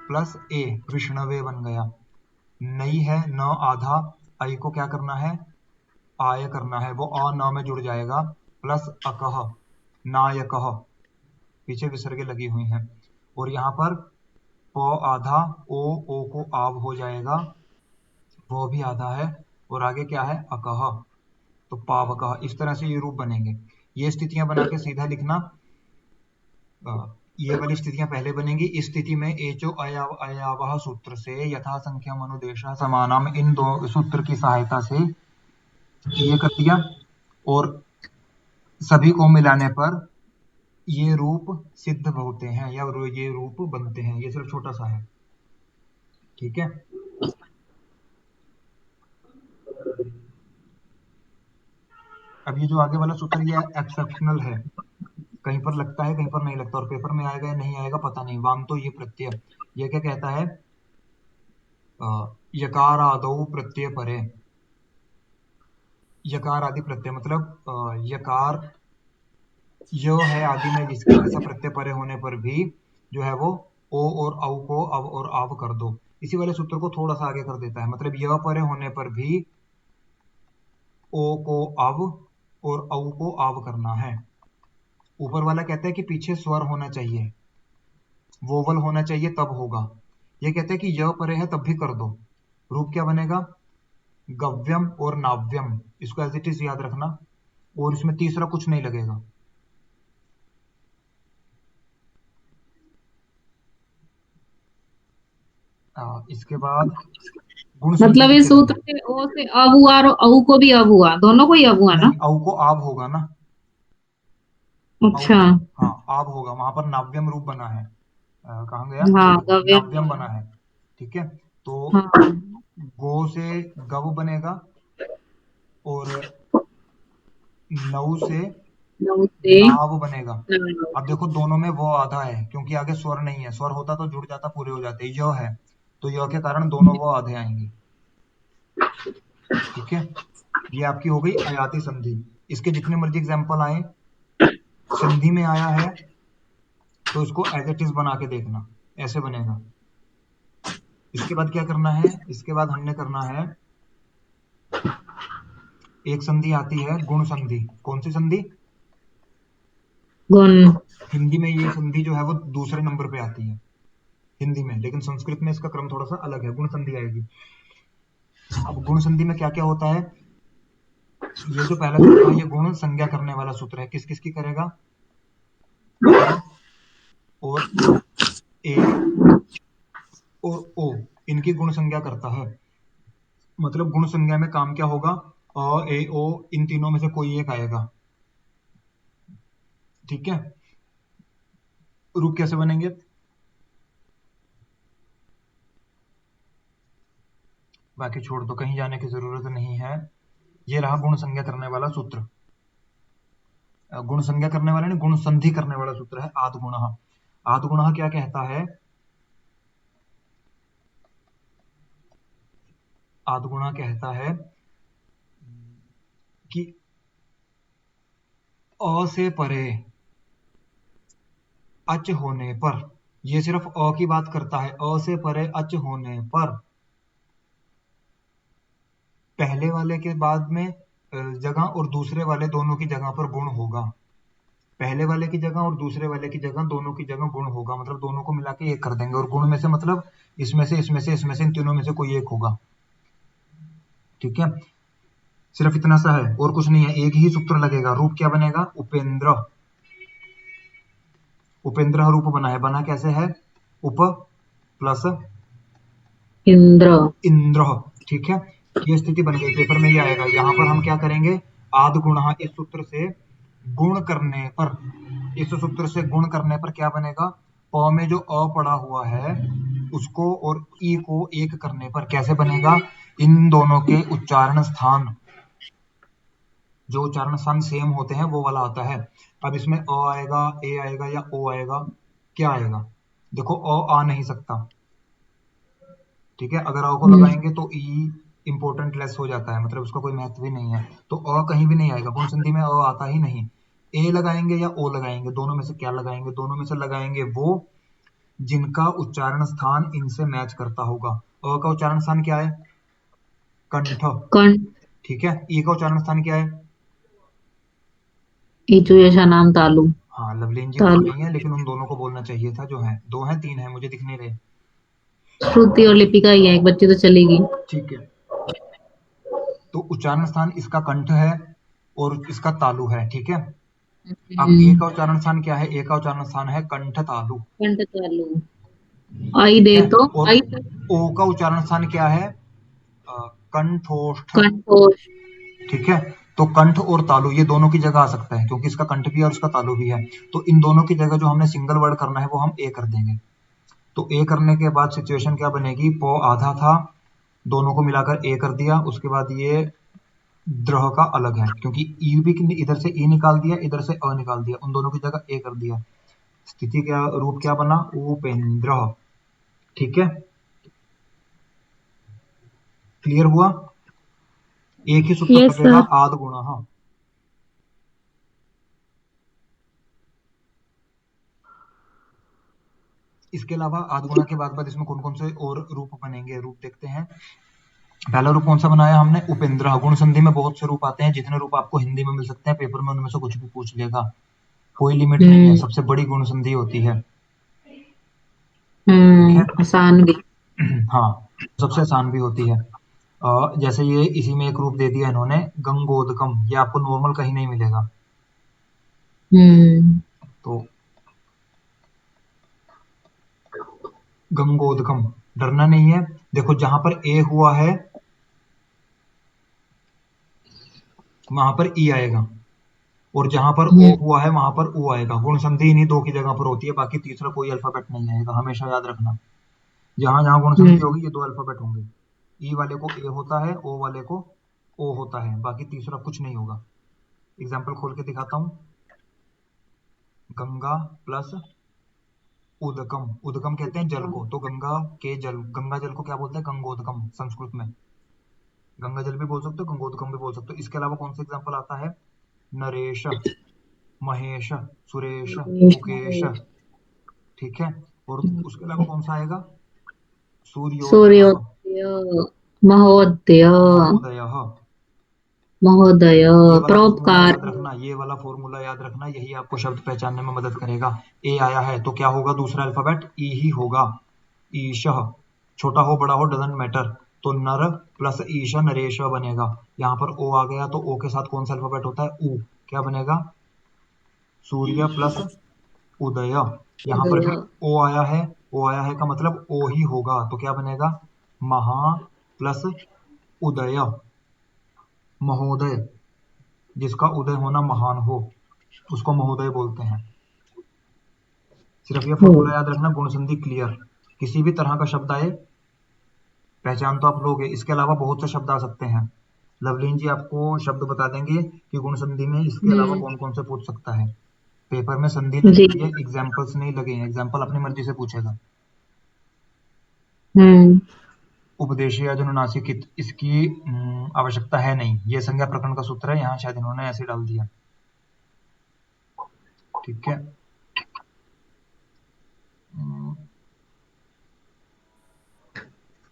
प्लस ए, विष्णवे बन गया। नई है, न आधा, आई को क्या करना है, आय करना है, वो अ न में जुड़ जाएगा, प्लस अकह, नायकह, पीछे विसर्ग लगी हुई हैं। और यहाँ पर प आधा, ओ को आव हो जाएगा, वो भी आधा है, और आगे क्या है, अकह, तो पावकह। इस तरह से ये रूप बनेंगे। ये स्थितियां बना के सीधा लिखना। ये वाली स्थितियां पहले बनेंगी। इस स्थिति में एचो अयावह सूत्र से यथा संख्या अनुदेशा समानम, इन दो सूत्र की सहायता से ये कर दिया, और सभी को मिलाने पर ये रूप सिद्ध होते हैं, या ये रूप बनते हैं। ये सिर्फ छोटा सा है, ठीक है। अब ये जो आगे वाला सूत्र, ये एक्सेप्शनल है, कहीं पर लगता है, कहीं पर नहीं लगता, और पेपर में आएगा या नहीं आएगा पता नहीं। वाम तो ये प्रत्यय, ये क्या कहता है, यकार आदौ प्रत्यय परे, यकार आदि प्रत्यय, मतलब यकार य है आदि में जिसके, ऐसा प्रत्यय परे होने पर भी जो है वो ओ और औ को अव और आव कर दो। इसी वाले सूत्र को थोड़ा सा आगे कर देता है, मतलब य परे होने पर भी ओ को अव और औ को आव करना है। ऊपर वाला कहता है कि पीछे स्वर होना चाहिए, वोवल होना चाहिए, तब होगा। ये कहते हैं कि य परे है तब भी कर दो। रूप क्या बनेगा, गव्यम और नाव्यम, इसको एज इट इज याद रखना, और इसमें तीसरा कुछ नहीं लगेगा। इसके बाद गुण संधि
मतलब इस
चलेगी।
सूत्र से ओ से अब हुआ और औ को भी अब हुआ, दोनों को ही अब हुआ ना?
नहीं, औ को आव होगा ना, औ
अच्छा।
को, हाँ आव होगा, वहां पर नाव्यम रूप बना है। कहाँ गया, ये
हाँ,
देखो
गव्यम
नाव्यम बना है, ठीक है। तो
हाँ,
गो से गव बनेगा, और नौ से
नौ से
नाव बनेगा।
नौ।
अब देखो दोनों में वो आधा है, क्योंकि आगे स्वर नहीं है, स्वर होता तो जुड़ जाता, पूरे हो जाते। य है, तो य के कारण दोनों वो आधे आएंगे, ठीक है। ये आपकी हो गई अयाति संधि। इसके जितने मर्जी एग्जाम्पल आए, संधि में आया है तो इसको एज इट इज बना के देखना, ऐसे बनेगा। इसके बाद क्या करना है, इसके बाद हमने करना है, एक संधि आती है गुण संधि। कौन सी संधि,
गुण।
हिंदी में ये संधि जो है वो दूसरे नंबर पे आती है हिंदी में, लेकिन संस्कृत में इसका क्रम थोड़ा सा अलग है, गुण संधि आएगी। अब गुण संधि में क्या क्या होता है, ये जो पहला सूत्र है ये गुण संज्ञा करने वाला सूत्र है। किस किस की करेगा, और ए और ओ, इनकी गुण संज्ञा करता है। मतलब गुण संज्ञा में काम क्या होगा, अ ए ओ, इन तीनों में से कोई एक आएगा, ठीक है। रूप कैसे बनेंगे, बाकी छोड़ दो, कहीं जाने की जरूरत नहीं है। ये रहा गुण संज्ञा करने वाला सूत्र। गुण संज्ञा करने वाला नहीं, गुण संधि करने वाला सूत्र है आद्गुणः। आद्गुणः क्या कहता है, आद्गुणः कहता है कि अ से परे अच होने पर, ये सिर्फ अ की बात करता है, अ से परे अच होने पर पहले वाले के बाद में जगह और दूसरे वाले दोनों की जगह पर गुण होगा। पहले वाले की जगह और दूसरे वाले की जगह, दोनों की जगह गुण होगा, मतलब दोनों को मिला के एक कर देंगे। और गुण में से मतलब इसमें से, इसमें से, इसमें से, इन तीनों में से कोई एक होगा, ठीक है। सिर्फ इतना सा है, और कुछ नहीं है, एक ही सूत्र लगेगा। रूप क्या बनेगा, उपेंद्र। उपेंद्र रूप बना है, बना कैसे है, उप प्लस
इंद्र।
इंद्र, ठीक है। ये स्थिति बन गई, पेपर में ये आएगा। यहाँ पर हम क्या करेंगे, आद गुण, इस सूत्र से गुण करने पर, इस सूत्र से गुण करने पर क्या बनेगा, प में जो अ पड़ा हुआ है उसको और ई को एक करने पर कैसे बनेगा, इन दोनों के उच्चारण स्थान जो उच्चारण स्थान सेम होते हैं वो वाला आता है। अब इसमें अ आएगा, ए आएगा या ओ आएगा, क्या आएगा? देखो अ आ नहीं सकता, ठीक है। अगर अ को लगाएंगे तो ई इंपॉर्टेंट लेस हो जाता है, मतलब उसका कोई महत्व ही नहीं है, तो अ कहीं भी नहीं आएगा, गुण संधि में अ आता ही नहीं। ए लगाएंगे या ओ लगाएंगे, दोनों में से क्या लगाएंगे? दोनों में से लगाएंगे वो जिनका उच्चारण स्थान इनसे मैच करता होगा। अ का उच्चारण स्थान क्या है? कंठ,
कंठ।
ठीक है। ई का उच्चारण स्थान क्या है?
ईचु यशा नाम तालु।
हाँ, लवलीन जी वो तो
तालु।
नहीं है, लेकिन उन दोनों को बोलना चाहिए था, जो है दो हैं, तीन है, मुझे दिख नहीं रहे।
श्रुति और लिपिका ही है, एक बच्ची तो चलेगी।
ठीक है, तो उच्चारण स्थान इसका कंठ है और इसका तालु है, ठीक है। अब ए का उच्चारण स्थान क्या है? ए का उच्चारण स्थान है कंठ तालु,
कंठ तालु। आई
ठीक
दे
है।
तो
और
आई।
ओ का उच्चारण स्थान क्या है? कंठोष्ठ,
कंठोष।
ठीक है। तो कंठ और तालु ये दोनों की जगह आ सकता है, क्योंकि इसका कंठ भी है और इसका तालु भी है। तो इन दोनों की जगह जो हमने सिंगल वर्ड करना है वो हम ए कर देंगे। तो ए करने के बाद सिचुएशन क्या बनेगी? पो आधा था, दोनों को मिलाकर ए कर दिया, उसके बाद ये द्रह का अलग है, क्योंकि ई भी इधर से ई निकाल दिया, इधर से अ निकाल दिया, उन दोनों की जगह ए कर दिया। स्थिति क्या, रूप क्या बना? उपेंद्र, ठीक है। क्लियर हुआ? एक ही सूत्र
यस
लगेगा,
सर।
आद गुणा। हाँ, इसके अलावा आद गुणा के बाद इसमें कौन कौन से और रूप बनेंगे, रूप देखते हैं। पहला रूप कौन सा बनाया हमने? उपेंद्र। गुण संधि में बहुत से रूप आते हैं, जितने रूप आपको हिंदी में मिल सकते हैं, पेपर में उनमें से कुछ भी पूछ लेगा, कोई लिमिट नहीं है, सबसे बड़ी गुण संधि होती है, ठीक है।
आसान भी।
हाँ, सबसे आसान भी होती है। जैसे ये इसी में एक रूप दे दिया इन्होंने, गंगोदकम, ये आपको नॉर्मल कहीं नहीं मिलेगा। तो गंगोदकम, डरना नहीं है। देखो जहां पर ए हुआ है वहां पर ई आएगा, और जहां पर ओ हुआ है वहां पर ऊ आएगा। गुण संधि इन्हीं दो की जगह पर होती है, बाकी तीसरा कोई अल्फाबेट नहीं आएगा, हमेशा याद रखना। जहां जहां गुण संधि होगी ये दो अल्फाबेट होंगे, ई वाले को ए होता है, ओ वाले को ओ होता है, बाकी तीसरा कुछ नहीं होगा। एग्जाम्पल खोल के दिखाता हूँ। गंगा प्लस उदकम, उदकम कहते हैं जल को, तो गंगा के जल, गंगा जल को क्या बोलते हैं? गंगोदकम, संस्कृत में गंगा जल भी बोल सकते हो, गंगोदकम भी बोल सकते हो। इसके अलावा कौन सा एग्जाम्पल आता है? नरेश, महेश, सुरेश, मुकेश, ठीक है। और उसके अलावा कौन सा आएगा? सूर्योदय,
सूर्योदय। महोदय।
महोदय,
महोदय।
ये वाला फॉर्मूला
परोपकार।
याद रखना, ये वाला फॉर्मूला याद रखना, यही आपको शब्द पहचानने में मदद करेगा। ए आया है तो क्या होगा? दूसरा अल्फाबेट ई ही होगा। ईशः, छोटा हो बड़ा हो डजंट मैटर, तो नर प्लस ईश नरेश बनेगा। यहाँ पर ओ आ गया, तो ओ के साथ कौन सा अल्फाबेट होता है? ऊ, क्या बनेगा? सूर्य प्लस उदय। यहाँ पर
उदय।
भी ओ आया है, ओ आया है का मतलब ओ ही होगा, तो क्या बनेगा? महा प्लस उदय, महोदय। जिसका उदय होना महान हो उसको महोदय बोलते हैं। सिर्फ ये फॉर्मूला याद रखना, गुण संधि क्लियर। किसी भी तरह का शब्द आए, पहचान तो आप लोगे, इसके अलावा बहुत से शब्द आ सकते हैं। लवलीन जी आपको शब्द बता देंगे कि गुण संधि में इसके अलावा कौन कौन से पूछ सकता है। पेपर में संधि लगी
जी।
हुई है, एग्जाम्पल्स नहीं लगे हैं, एग्जाम्पल अपनी मर्जी से पूछेगा। उपदेशीय अनुनासिक, इसकी आवश्यकता है नहीं, ये संज्ञा प्रकरण का सूत्र है, यहाँ शायद इन्होंने ऐसे डाल दिया, ठीक है।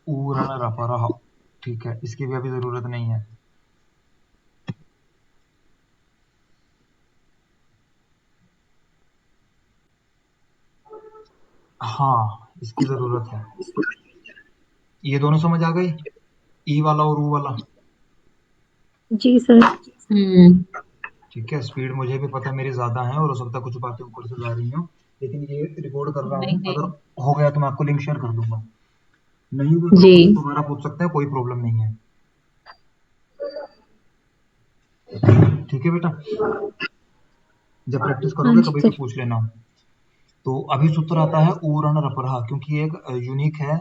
ऊरण रपरह, ठीक है, इसकी भी अभी जरूरत नहीं है। हाँ, इसकी जरूरत है। ये दोनों समझ आ गए, ई वाला और ऊ वाला,
जी सर।
ठीक है। स्पीड मुझे भी पता है मेरी ज्यादा है, और हो सकता है कुछ बातें ऊपर से जा रही हो, लेकिन ये रिकॉर्ड कर रहा
नहीं
हूँ, अगर
नहीं।
हो गया तो मैं आपको लिंक शेयर कर दूंगा। नहीं भी
जी।
प्रॉब्लम तो दोबारा पूछ सकते हैं, कोई प्रॉब्लम नहीं है, ठीक है बेटा। जब प्रैक्टिस
हाँ
करोगे
जी
कभी भी
सर।
पूछ लेना। तो अभी सूत्र आता है ऊरण रपरहा, क्योंकि ये एक यूनिक है।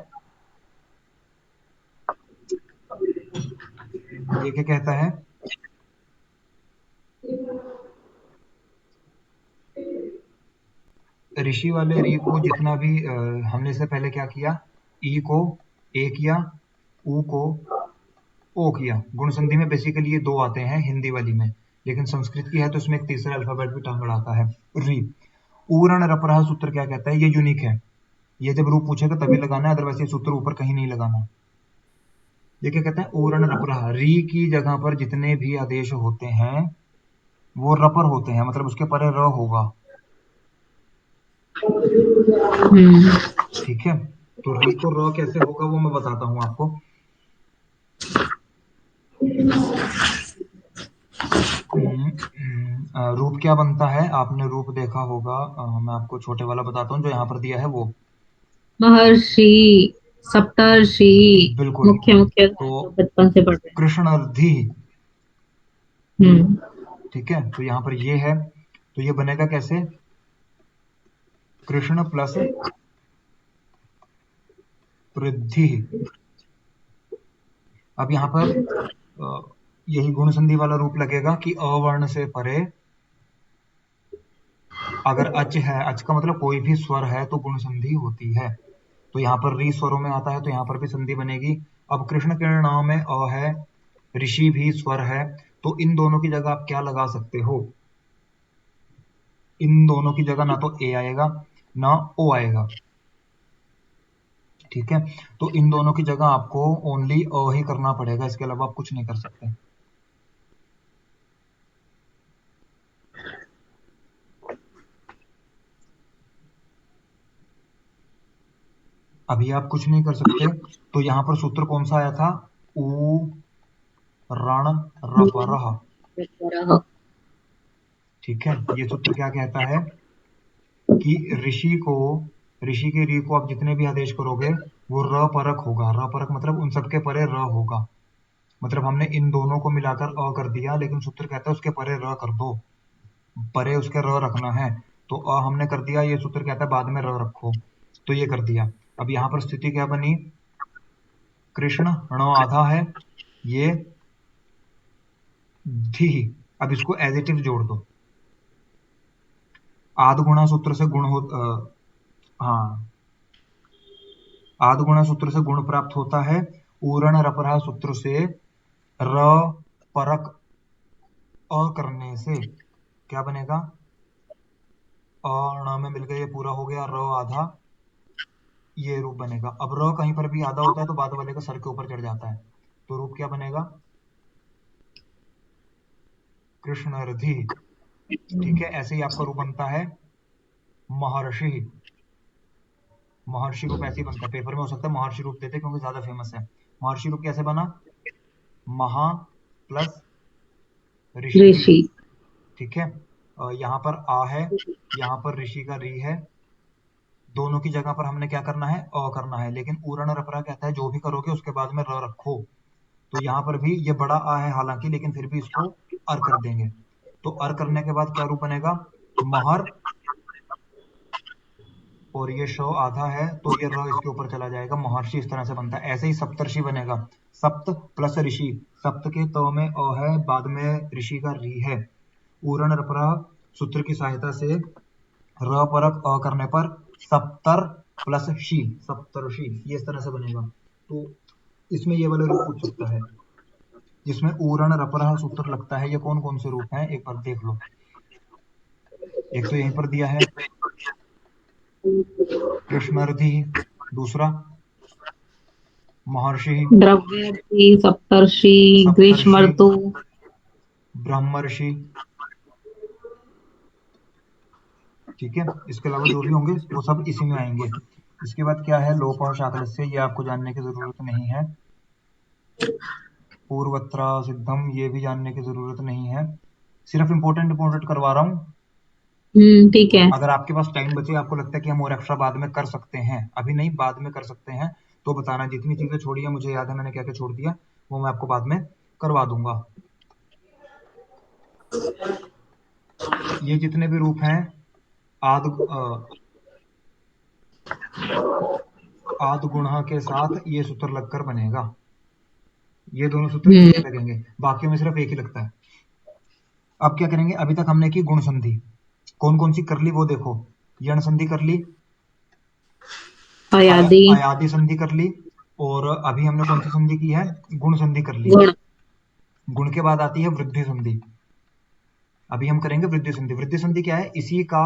ये क्या कहता है? ऋषि वाले री को जितना भी हमने इससे पहले क्या किया, ई को ए किया, ऊ को ओ किया। गुण संधि में बेसिकली ये दो आते हैं हिंदी वाली में, लेकिन संस्कृत की है तो इसमें एक तीसरा अल्फाबेट भी टांग आता है, री। उरण रपरहा सूत्र क्या कहता है, ये यूनिक है, ये जब रूप पूछेगा तभी लगाना है, अदरवाइज ये सूत्र ऊपर कहीं नहीं लगाना। ये क्या कहता है, उरण रपरहा, री की जगह पर जितने भी आदेश होते हैं वो रपर होते हैं, मतलब उसके परे र होगा। ठीक है, तो री को र कैसे होगा वो मैं बताता हूं आपको। रूप क्या बनता है, आपने रूप देखा होगा, मैं आपको छोटे वाला बताता हूँ जो यहाँ पर दिया है वो।
महर्षि, सप्तर्षि,
बिल्कुल,
मुख्य मुख्य
तो
जो बचपन से पढ़ रहे हैं।
कृष्णर्धि,
हम्म।
ठीक है, तो यहाँ पर ये है, तो ये बनेगा कैसे, कृष्ण प्लस वृद्धि। अब यहाँ पर यही गुण संधि वाला रूप लगेगा कि अवर्ण से परे अगर अच है, अच का मतलब कोई भी स्वर है तो गुण संधि होती है। तो यहाँ पर री स्वरों में आता है तो यहाँ पर भी संधि बनेगी। अब कृष्ण के नाम में अ है, ऋषि भी स्वर है, तो इन दोनों की जगह आप क्या लगा सकते हो, इन दोनों की जगह ना तो ए आएगा ना ओ आएगा। ठीक है, तो इन दोनों की जगह आपको ओनली अ ही करना पड़ेगा, इसके अलावा आप कुछ नहीं कर सकते। अभी आप कुछ नहीं कर सकते, तो यहाँ पर सूत्र कौन सा आया था, ऊ रण रपरह। ठीक है, ये सूत्र क्या कहता है कि ऋषि के री को आप जितने भी आदेश करोगे वो र परक होगा। र परक मतलब उन सबके परे र होगा, मतलब हमने इन दोनों को मिलाकर अ कर दिया, लेकिन सूत्र कहता है उसके परे र कर दो, परे उसके र रखना है। तो अ हमने कर दिया, ये सूत्र कहता है बाद में र रखो, तो ये कर दिया। अब यहाँ पर स्थिति क्या बनी, कृष्ण ण आधा है, ये धी, अब इसको एडिटिव जोड़ दो। आद गुणा सूत्र से गुण हो, हाँ, आद गुणा सूत्र से गुण प्राप्त होता है, उरण रपरहा सूत्र से र परक अ करने से क्या बनेगा, अ ण में मिल गया, ये पूरा हो गया, र आधा, ये रूप बनेगा। अब र कहीं पर भी आधा होता है तो बाद वाले का सर के ऊपर चढ़ जाता है, तो रूप क्या बनेगा, कृष्णर्धि। ठीक है, ऐसे ही आपका रूप बनता है महर्षि। महर्षि रूप ऐसे ही बनता है, पेपर में हो सकता है महर्षि रूप देते क्योंकि ज्यादा फेमस है। महर्षि रूप कैसे बना, महा प्लस ऋषि।
ऋषि।
ठीक है, यहाँ पर आ है, यहाँ पर ऋषि का री है, दोनों की जगह पर हमने क्या करना है, अ करना है, लेकिन उरण रपरा कहता है जो भी करोगे उसके बाद में र रखो। तो यहाँ पर भी ये बड़ा आ है हालांकि, लेकिन फिर भी इसको अर कर देंगे। तो अर करने के बाद क्या रूप बनेगा, महर, और ये श आधा है तो ये र इसके ऊपर चला जाएगा, महर्षि इस तरह से बनता है। ऐसे ही सप्तर्षि बनेगा, सप्त प्लस ऋषि, सप्त के त में अ है, बाद में ऋषि का री है, उरण रपरा सूत्र की सहायता से र परक अ करने पर सप्तर प्लस शी, सप्तर्षि, ये इस तरह से बनेगा। तो इसमें ये वाला रूप पूछ सकता है जिसमें उरण रपरह सूत्र लगता है, ये कौन कौन से रूप हैं एक बार देख लो। एक तो यहीं पर दिया है कृष्णर्धि, दूसरा महर्षि,
द्रव्यर्षि, सप्तर्षि,
सप्तर्षि,
ग्रीष्मर्तु।
ब्रह्मर्षि। ठीक है, इसके अलावा जो भी होंगे वो सब इसी में आएंगे। इसके बाद क्या है, लोप और शाकलस्य, ये आपको जानने की जरूरत नहीं है। पूर्वत्र सिद्धम, ये भी जानने की जरूरत नहीं है, सिर्फ इंपॉर्टेंट इंपॉर्टेंट करवा रहा हूँ।
ठीक है।
अगर आपके पास टाइम बचे, आपको लगता है कि हम और एक्स्ट्रा बाद में कर सकते हैं, अभी नहीं बाद में कर सकते हैं, तो बताना। जितनी चीजें छोड़ी है मुझे याद है मैंने क्या क्या छोड़ दिया, वो मैं आपको बाद में करवा दूंगा। ये जितने भी रूप हैं आद आद गुणा के साथ ये सूत्र लगकर बनेगा, ये दोनों सूत्र एक ही
हम्म।
लगेंगे, बाकी में सिर्फ एक ही लगता है। अब क्या करेंगे, अभी तक हमने की गुण संधि, कौन कौन सी कर ली वो देखो। यण संधि कर ली,
अयादि
अयादि संधि कर ली, और अभी हमने कौन सी संधि की है? गुण संधि कर ली।
गुण
गुण के बाद आती है वृद्धि संधि। अभी हम करेंगे वृद्धि संधि। वृद्धि संधि क्या है? इसी का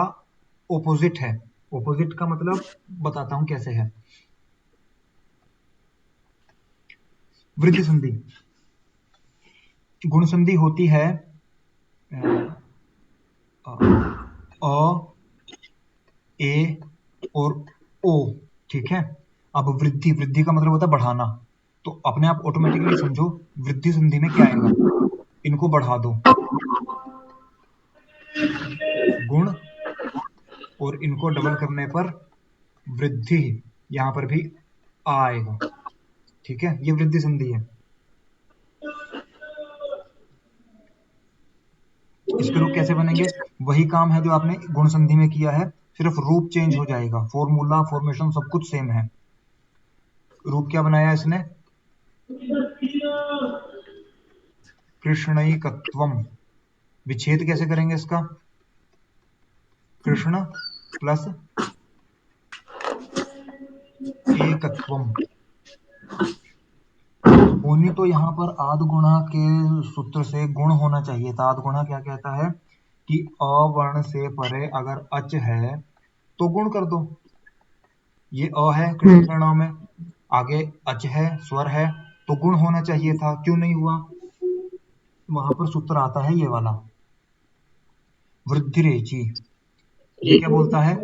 ओपोजिट है। ओपोजिट का मतलब बताता हूं कैसे है। वृद्धि संधि, गुण संधि होती है अ, ए और ओ, ठीक है। अब वृद्धि, वृद्धि का मतलब होता है बढ़ाना, तो अपने आप ऑटोमेटिकली समझो वृद्धि संधि में क्या आएगा, इनको बढ़ा दो, गुण, और इनको डबल करने पर वृद्धि, यहां पर भी आ आएगा, ठीक है। ये वृद्धि संधि है। इसके रूप कैसे बनेंगे? वही काम है जो आपने गुण संधि में किया है, सिर्फ रूप चेंज हो जाएगा, फॉर्मूला फॉर्मेशन सब कुछ सेम है। रूप क्या बनाया इसने? कृष्णैकत्वम। विच्छेद कैसे करेंगे इसका? कृष्ण प्लस एकत्वम। होनी तो यहाँ पर आद गुणा के सूत्र से गुण होना चाहिए था। आद गुणा क्या कहता है कि अवर्ण से परे अगर अच है तो गुण कर दो। ये अ है कृष्ण परिणाम में, आगे अच है, स्वर है, तो गुण होना चाहिए था, क्यों नहीं हुआ? वहां पर सूत्र आता है ये वाला, वृद्धि रेची। ये क्या बोलता है?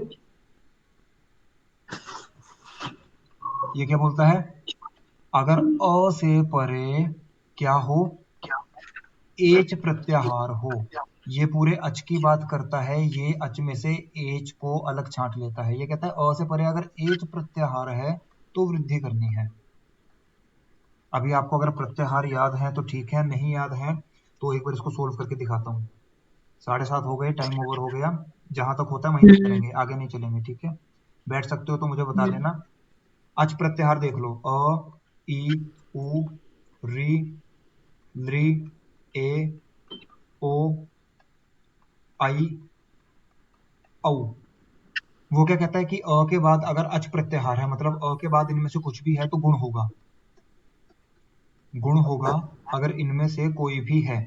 ये क्या बोलता है? अगर अ से परे क्या हो? एच प्रत्याहार हो। ये पूरे अच की बात करता है, ये अच में से एच को अलग छांट लेता है। ये कहता है अ से परे अगर एच प्रत्याहार है तो वृद्धि करनी है। अभी आपको अगर प्रत्याहार याद है तो ठीक है, नहीं याद है तो एक बार इसको सोल्व करके दिखाता हूँ। 7:30 हो गए, टाइम ओवर हो गया। जहां तक होता है वहीं तक करेंगे, आगे नहीं चलेंगे, ठीक है। बैठ सकते हो तो मुझे बता देना। अच प्रत्याहार देख लो, अ, ई, उ, री, लृ, ए, ओ, आई, औ। वो क्या कहता है कि अ के बाद अगर अच प्रत्याहार है, मतलब अ के बाद इनमें से कुछ भी है तो गुण होगा। गुण होगा अगर इनमें से कोई भी है।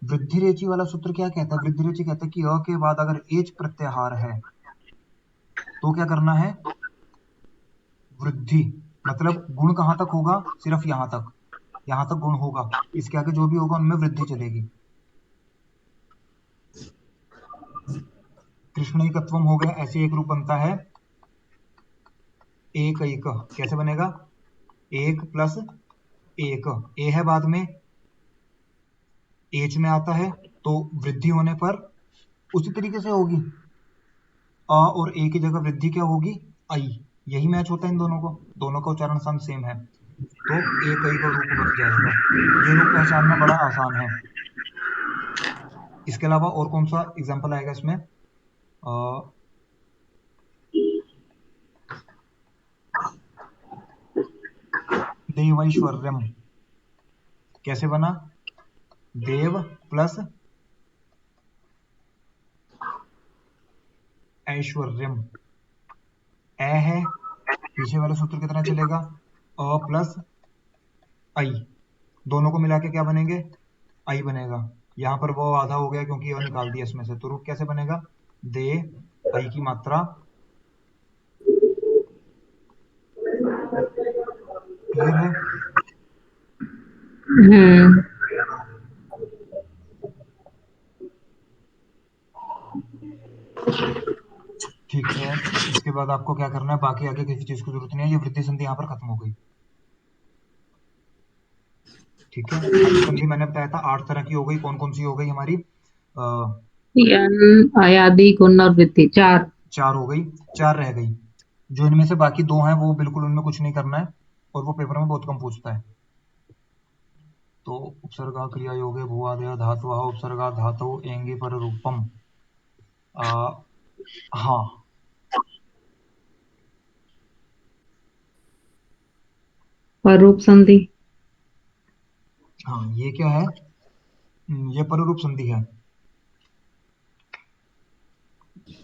वृद्धि रेची वाला सूत्र क्या कहता है? वृद्धि रेची कहता है कि अ के बाद अगर एच प्रत्याहार है तो क्या करना है? वृद्धि। मतलब गुण कहां तक होगा? सिर्फ यहां तक, यहां तक गुण होगा, इसके आगे जो भी होगा उनमें वृद्धि चलेगी। कृष्णैकत्वम हो गया, ऐसे एक रूप बनता है एक एक। कैसे बनेगा? एक प्लस एक, ए है बाद में, एच में आता है, तो वृद्धि होने पर उसी तरीके से होगी, अ और ए की जगह वृद्धि क्या होगी? आई। यही मैच होता है इन दोनों को, दोनों का उच्चारण सम सेम है, तो एक आई का रूप बन जाएगा। ये रूप पहचानना बड़ा आसान है। इसके अलावा और कौन सा एग्जाम्पल आएगा इसमें? देवैश्वर्यम। कैसे बना? देव प्लस ऐश्वर्यम। ए है, पीछे वाले सूत्र की तरह चलेगा, अ प्लस आई, दोनों को मिला के क्या बनेंगे? आई बनेगा। यहाँ पर वो आधा हो गया क्योंकि अ निकाल दिया इसमें से, तो रूप कैसे बनेगा? दे, आई की मात्रा। क्लियर है?
हम्म
ठीक है। इसके बाद आपको क्या करना है? बाकी आगे किसी चीज की जरूरत नहीं है, ये वृद्धि संधि यहाँ पर खत्म हो गई, ठीक है। अच संधि मैंने बताया था 8 तरह की हो गई। कौन कौन सी हो गई हमारी?
यन अयादि गुण और वृद्धि, चार।
4 हो गई, 4 रह गई। जो इनमें से बाकी 2 हैं वो बिल्कुल उनमें कुछ नहीं करना है, और वो पेपर में बहुत कम पूछता है। तो उपसर्गा क्रिया योगे भुवादय धातु उपसर्गा धातु एंगे पर रूपम। हाँ,
स्वरूप संधि।
हाँ, ये क्या है? ये पर रूप संधि है।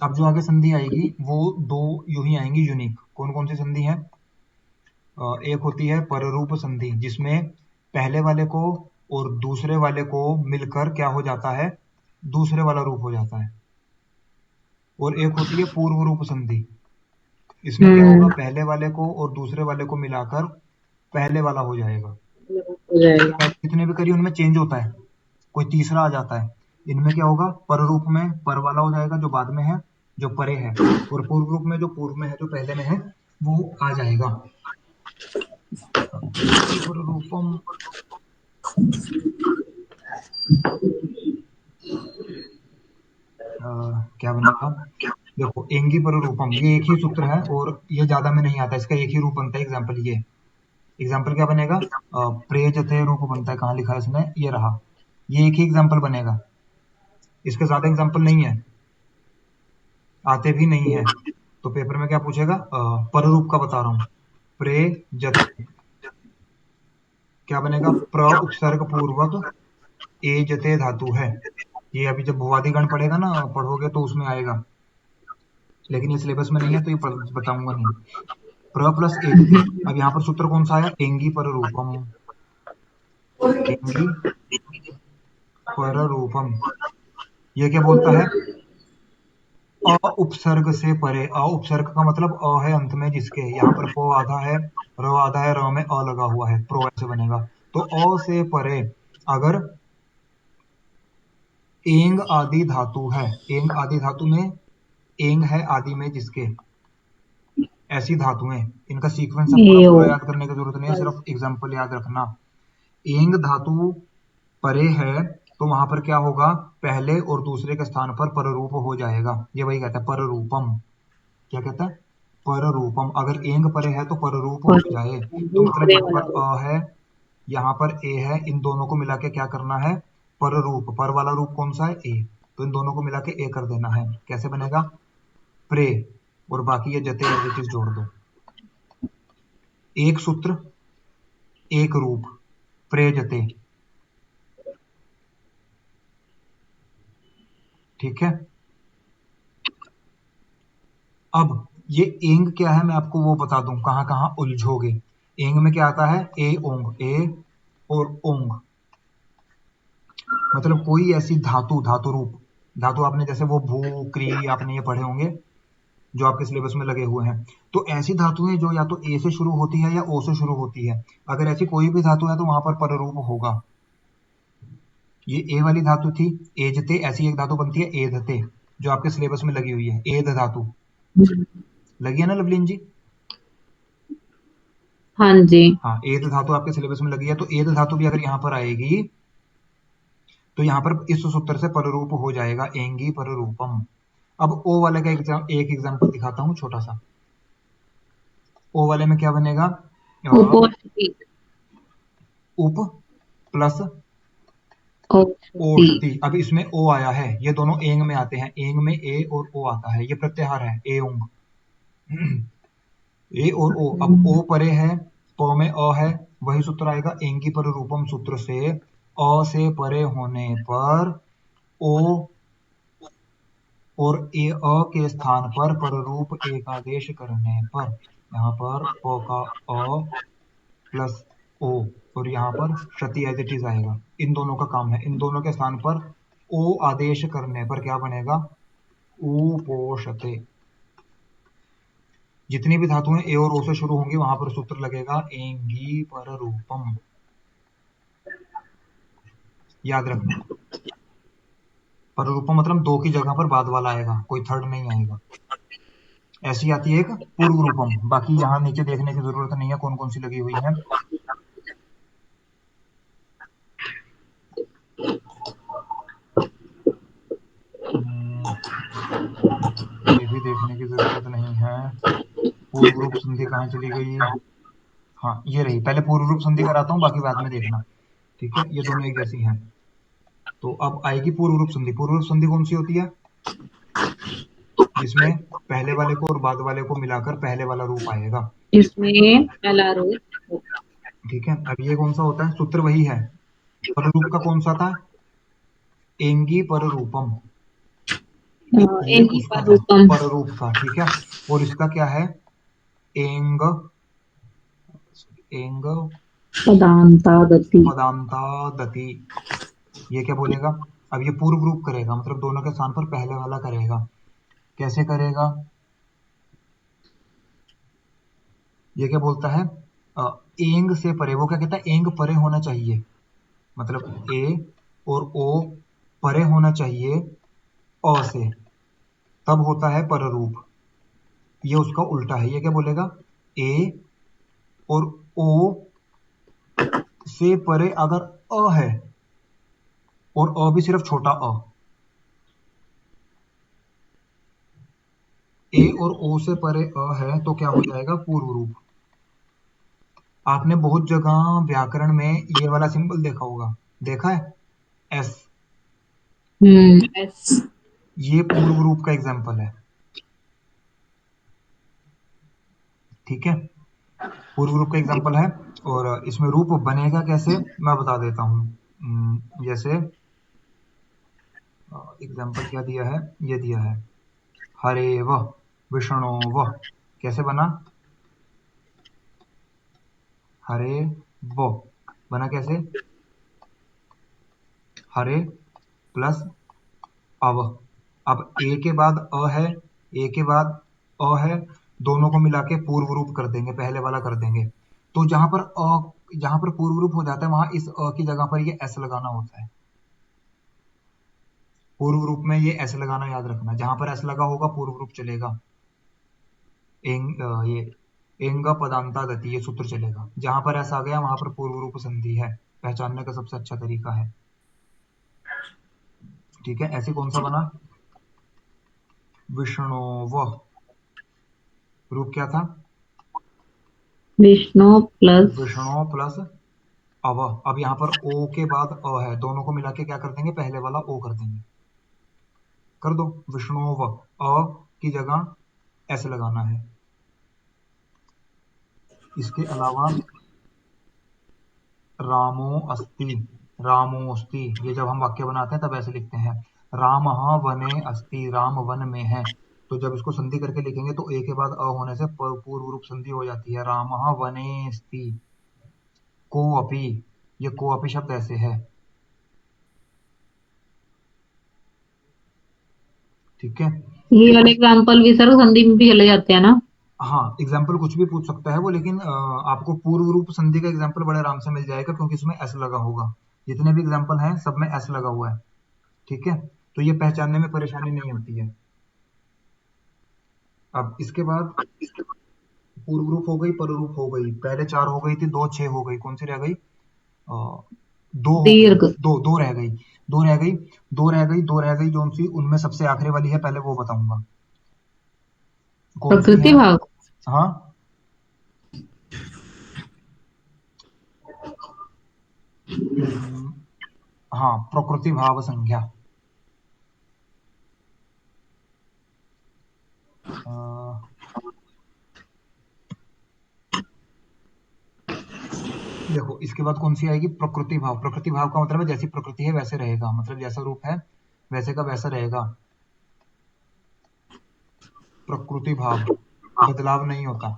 अब जो आगे संधि आएगी वो दो यूं ही आएंगी यूनिक। कौन कौन सी संधि है? एक होती है पररूप संधि, जिसमें पहले वाले को और दूसरे वाले को मिलकर क्या हो जाता है? दूसरे वाला रूप हो जाता है। और एक होती है पूर्व रूप संधि, इसमें क्या होगा? पहले वाले को और दूसरे वाले को मिलाकर पहले वाला हो जाएगा।
हो जाएगा।
पहले जितने भी करिए उनमें चेंज होता है, कोई तीसरा आ जाता है। इनमें क्या होगा? पर रूप में पर वाला हो जाएगा जो बाद में है, जो परे है, और पूर्व रूप में जो पूर्व में है, जो पहले में है, वो आ जाएगा। पर रूपम क्या बनेगा? देखो, एंगी पर रूपम ये एक ही सूत्र है और ये ज्यादा में नहीं आता, इसका एक ही रूप बनता है। एग्जाम्पल ये, एग्जाम्पल क्या बनेगा? प्रेजते रूप बनता है। कहाँ लिखा है इसमें? ये रहा, ये एक ही एग्जाम्पल बनेगा, इसके ज्यादा एग्जाम्पल नहीं है, आते भी नहीं है। तो पेपर में क्या पूछेगा? पर रूप का बता रहा हूँ। प्रेजते क्या बनेगा? प्र उपसर्ग पूर्वक एजते धातु है। ये अभी जब भुवादि गण पढ़ेगा ना, पढ़ोगे तो उसमें आएगा, लेकिन ये सिलेबस में नहीं है तो ये बताऊंगा नहीं। प्र प्लस एजते। अब यहाँ पर सूत्र कौन सा आया? एंगी पर रूपम। एंगी पर रूपम ये क्या बोलता है? अ उपसर्ग से परे। अ उपसर्ग का मतलब अ है अंत में जिसके। यहाँ पर प आधा है, र आधा है, र में अ लगा हुआ है, प्रो ऐसे बनेगा। तो अ से परे अगर एंग आदि धातु है, एंग आदि धातु में एंग है आदि में जिसके, ऐसी धातुएं, इनका सीक्वेंस है पूरा
ए ओ।
पूरा याद करने की जरूरत नहीं है, सिर्फ एग्जाम्पल याद रखना। एंग धातु परे है तो वहां पर क्या होगा? पहले और दूसरे के स्थान पर पररूप हो जाएगा। ये वही कहता है पररूपम। क्या कहता है? पररूपम। अगर एंग परे है तो पररूप हो जाए, तो मतलब
दूसरे
यहाँ
वाला
पर
रूप।
अ है, यहाँ पर ए है, इन दोनों को मिला के क्या करना है? पररूप। पर वाला रूप कौन सा है? ए। तो इन दोनों को मिला के ए कर देना है। कैसे बनेगा? प्रे, और बाकी ये जते एडजेक्टिव जोड़ दो। एक सूत्र, एक रूप, प्रे जते। ठीक है। अब ये एंग क्या है मैं आपको वो बता दूं, कहां कहां उलझोगे। एंग में क्या आता है? ए ओंग, ए और ओंग, मतलब कोई ऐसी धातु, धातु रूप धातु, आपने जैसे वो भू क्री आपने ये पढ़े होंगे जो आपके सिलेबस में लगे हुए हैं। तो ऐसी धातुएं जो या तो ए से शुरू होती है या ओ से शुरू होती है, अगर ऐसी कोई भी धातु है तो वहां पर पररूप होगा। ये ए वाली धातु थी एजते, ऐसी एक धातु बनती है एधते जो आपके सिलेबस में लगी हुई है। एध धातु लगी है ना लवलीन जी?
हाँ जी।
हाँ, एध धातु आपके सिलेबस में लगी है, तो एध धातु भी अगर यहाँ पर आएगी तो यहाँ पर इस सूत्र से पररूप हो जाएगा, एंगी पररूपम। अब ओ वाले का एक एग्जांपल दिखाता हूँ छोटा सा। ओ वाले में क्या बनेगा?
उपौषधी।
उप प्लस
औषधि।
ओषधि। अब इसमें ओ आया है, ये दोनों एंग में आते हैं, एंग में ए और ओ आता है, ये प्रत्याहार है एंग। ए और ओ। अब ओ परे है, प में अ है, वही सूत्र आएगा एंगी पर रूपम सूत्र से। अ से परे होने पर ओ और ए अ के स्थान पर पररूप एक आदेश करने पर यहाँ पर प का अ प्लस ओ, और यहाँ पर क्षति एज इट इज आएगा। इन दोनों का काम है, इन दोनों के स्थान पर ओ आदेश करने पर क्या बनेगा? उपोषते। जितनी भी धातुएं ए और ओ से शुरू होंगी वहां पर सूत्र लगेगा एंगी पर रूपम। याद रखना, पर रूपम मतलब दो की जगह पर बाद वाला आएगा, कोई थर्ड नहीं आएगा। ऐसी आती है एक पूर्व रूपम। बाकी यहाँ नीचे देखने की जरूरत नहीं है कौन कौन सी लगी हुई है। ये भी देखने की जरूरत नहीं है। पूर्व रूप संधि कहाँ चली गई? हाँ, ये रही। पहले पूर्व रूप संधि कराता हूँ, बाकी बाद में देखना। ठीक है, ये दोनों एक जैसी हैं। तो अब आएगी पूर्व रूप संधि। पूर्व रूप संधि कौन सी होती है? जिसमें पहले वाले को और बाद वाले को मिलाकर पहले वाला रूप आएगा।
इसमें पहला रूप।
ठीक है। अब ये कौन सा होता है? सूत्र वही है, पर रूप का कौन सा था? एंगी पर रूपम। ये
एंगी
उसका
पर
है
रूपम
पररूप का, ठीक है। और इसका क्या है, एंग, एंग
पदांतादति
पदांतादति। ये क्या बोलेगा, अब ये पूर्व रूप करेगा, मतलब दोनों के स्थान पर पहले वाला करेगा। कैसे करेगा, ये क्या बोलता है, एंग से परे, वो क्या कहता है, एंग परे होना चाहिए, मतलब ए और ओ परे होना चाहिए अ से, तब होता है पररूप। ये उसका उल्टा है, ये क्या बोलेगा, ए और ओ से परे अगर अ है, और अ भी सिर्फ छोटा अ, ए और ओ से परे अ है तो क्या हो जाएगा, पूर्व रूप। आपने बहुत जगह व्याकरण में ये वाला सिंबल देखा होगा, देखा है, एस,
एस
ये पूर्व रूप का एग्जाम्पल है, ठीक है, पूर्व रूप का एग्जाम्पल है। और इसमें रूप बनेगा कैसे, मैं बता देता हूँ। जैसे एग्जाम्पल क्या दिया है, ये दिया है, हरेव विष्णोव, कैसे बना, हरे वो बना कैसे, हरे प्लस अव। अब ए के बाद अ है, ए के बाद अ है, दोनों को मिला के पूर्व रूप कर देंगे, पहले वाला कर देंगे। तो जहां पर पूर्व रूप हो जाता है, वहां इस अ की जगह पर ये एस लगाना होता है। पूर्व रूप में ये एस लगाना याद रखना, जहां पर एस लगा होगा पूर्व रूप चलेगा। ये एंग पदांता गति, ये सूत्र चलेगा, जहां पर एस आ गया वहां पर पूर्व रूप संधि है, पहचानने का सबसे अच्छा तरीका है, ठीक है। ऐसे कौन सा बना, विष्णोव, रूप क्या था,
विष्णु प्लस
विष्णु प्लस अव। अब यहाँ पर ओ के बाद अ है, दोनों को मिला के क्या कर देंगे, पहले वाला ओ कर देंगे, कर दो, विष्णुव, अ की जगह एस लगाना है। इसके अलावा रामो अस्ति, रामोस्ति, ये जब हम वाक्य बनाते हैं तब ऐसे लिखते हैं, राम वने अस्ति, राम वन में है। तो जब इसको संधि करके लिखेंगे तो ए के बाद अ होने से पूर्व रूप संधि हो जाती है, राम वने अस्ति, को अपि, ये को अपि शब्द ऐसे है, ठीक है।
ये वाले एग्जाम्पल विसर्ग संधि में भी चले जाते हैं ना।
हाँ, एग्जाम्पल कुछ भी पूछ सकता है वो, लेकिन आपको पूर्व रूप संधि का एग्जाम्पल बड़े आराम से मिल जाएगा, क्योंकि इसमें एस लगा होगा, जितने भी एग्जाम्पल हैं सब में एस लगा हुआ है, ठीक है। तो ये पहचानने में परेशानी नहीं होती है। अब इसके बाद पूर्व रूप हो गई, पर रूप हो गई, पहले 4 हो गई थी, 2 6 हो गई, कौन सी रह गई, अ, 2 हो गई,
दीर्घ
2 रह गई, 2 रह गई, 2 रह गई, 2 रह गई, कौन सी उनमें सबसे आखिरी वाली है, पहले वो बताऊंगा कौन सी
प्रकृति
है।
भाव
हाँ, हम्म, हाँ, प्रकृति भाव संज्ञा, अ, देखो इसके बाद कौन सी आएगी, प्रकृति भाव। प्रकृति भाव का मतलब है जैसी प्रकृति है वैसे रहेगा, मतलब जैसा रूप है वैसे का वैसा रहेगा, प्रकृति भाव, बदलाव नहीं होता,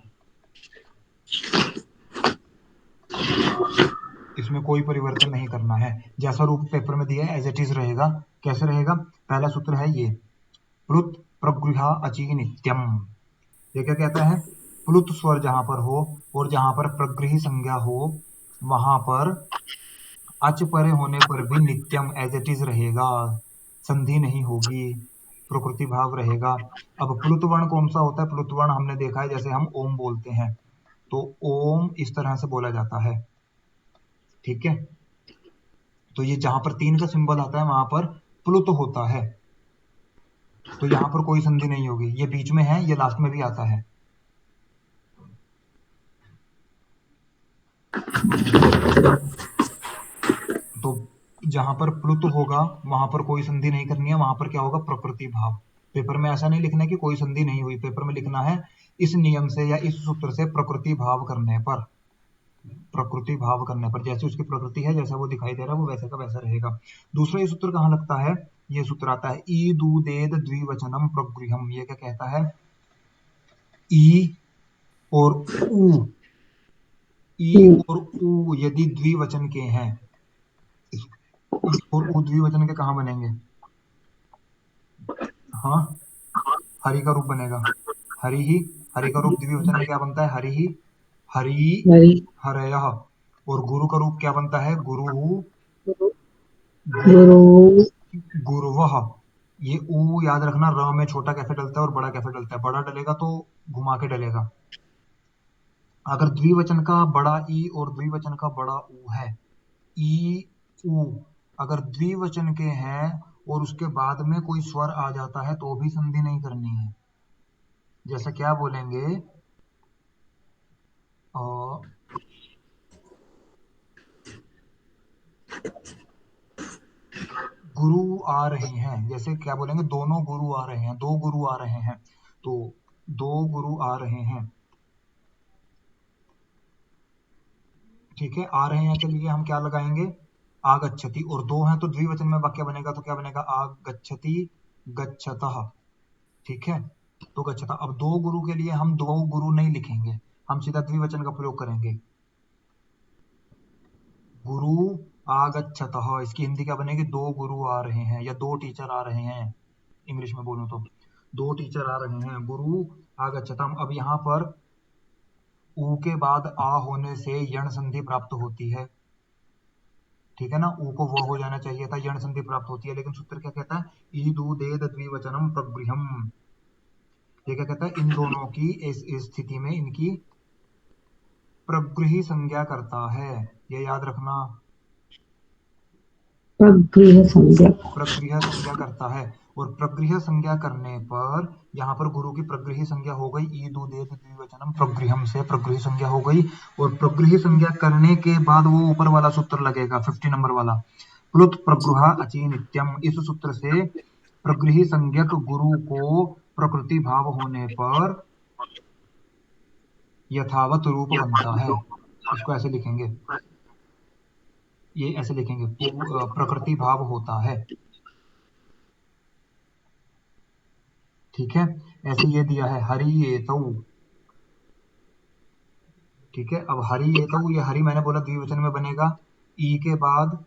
इसमें कोई परिवर्तन नहीं करना है, जैसा रूप पेपर में दिया है एज इट इज रहेगा। कैसे रहेगा, पहला सूत्र है ये, प्लुत प्रगृहा अची नित्यम। ये क्या कहता है, प्लुत स्वर जहां पर हो और जहां पर प्रगृही संज्ञा हो, वहां पर अच परे होने पर भी नित्यम एज इट इज रहेगा, संधि नहीं होगी, प्रकृति भाव रहेगा। अब प्लुत वर्ण कौन सा होता है, प्लुत वर्ण हमने देखा है, जैसे हम ओम बोलते हैं तो ओम इस तरह से बोला जाता है, ठीक है। तो ये जहां पर 3 का सिंबल आता है वहां पर प्लुत होता है, तो यहाँ पर कोई संधि नहीं होगी, ये बीच में है, ये लास्ट में भी आता है, तो जहां पर प्लुत होगा वहां पर कोई संधि नहीं करनी है, वहां पर क्या होगा, प्रकृति भाव। पेपर में ऐसा नहीं लिखना है कि कोई संधि नहीं हुई, पेपर में लिखना है इस नियम से या इस सूत्र से प्रकृति भाव करने पर, प्रकृति भाव करने पर, जैसे उसकी प्रकृति है, जैसा वो दिखाई दे रहा है, वो वैसे का वैसा रहेगा। दूसरा ये सूत्र कहाँ लगता है? ये सूत्र आता है ई दूदेद द्विवचनम प्रगृहम। ये क्या कहता है? ई और ऊ, ई और ऊ यदि द्विवचन के हैं, ई और ऊ द्विवचन के कहाँ बनेंगे? हाँ, हरि का रूप बनेगा, हरि ही। हरि का रूप द्विवचन में क्या बनता है? हरि ही, हरि, हरयः। और गुरु का रूप क्या बनता है? गुरु,
गुरु,
गुरुवः। ये ऊ याद रखना, र में छोटा कैसे डलता है और बड़ा कैसे डलता है। बड़ा डलेगा तो घुमा के डलेगा। अगर द्विवचन का बड़ा ई और द्विवचन का बड़ा ऊ है, ई ऊ अगर द्विवचन के हैं और उसके बाद में कोई स्वर आ जाता है तो भी संधि नहीं करनी है। जैसा क्या बोलेंगे, गुरु आ रहे हैं, जैसे क्या बोलेंगे? दोनों गुरु आ रहे हैं, दो गुरु आ रहे हैं, तो दो गुरु आ रहे हैं। ठीक है, आ रहे हैं के लिए हम क्या लगाएंगे? आगच्छति। और दो हैं तो द्विवचन में वाक्य बनेगा, तो क्या बनेगा? आगच्छति गच्छतः। ठीक है, तो गच्छतः। अब दो गुरु के लिए हम दो गुरु नहीं लिखेंगे, हम सीधा द्विवचन का प्रयोग करेंगे। गुरु आगच्छतः, इसकी हिंदी क्या बनेगी? दो गुरु आ रहे हैं, या दो टीचर आ रहे हैं, इंग्लिश में बोलूं तो दो टीचर आ रहे हैं। गुरु आगच्छतम। अब यहाँ पर ऊ के बाद आ होने से यण संधि प्राप्त होती है। ठीक है ना, ऊ को वो हो जाना चाहिए था, यण संधि प्राप्त होती है। लेकिन सूत्र क्या कहता है? ई दू देद द्विवचनम प्रगृहम। ये क्या कहता है? इन दोनों की इस स्थिति में इनकी प्रगृही संज्ञा करता है। ये याद रखना,
प्रगृह संज्ञा।
प्रगृह संज्ञा करता है। और प्रगृह संज्ञा करने पर यहाँ पर गुरु की प्रगृही संज्ञा हो गई, ई दू देद द्विवचनम प्रगृहम से प्रगृही संज्ञा हो गई। और प्रगृही संज्ञा करने के बाद वो ऊपर वाला सूत्र लगेगा, 50 नंबर वाला, प्लुत प्रगृहा अची नित्यम। इस सूत्र से प्रगृही संज्ञक गुरु को प्रकृति भाव होने पर यथावत रूप बनता है। इसको ऐसे लिखेंगे, ये ऐसे लिखेंगे, प्रकृति भाव होता है। ठीक है, ऐसे ये दिया है हरि ये तो। ठीक है, अब हरि ये तो, ये हरि मैंने बोला द्विवचन में बनेगा, ई के बाद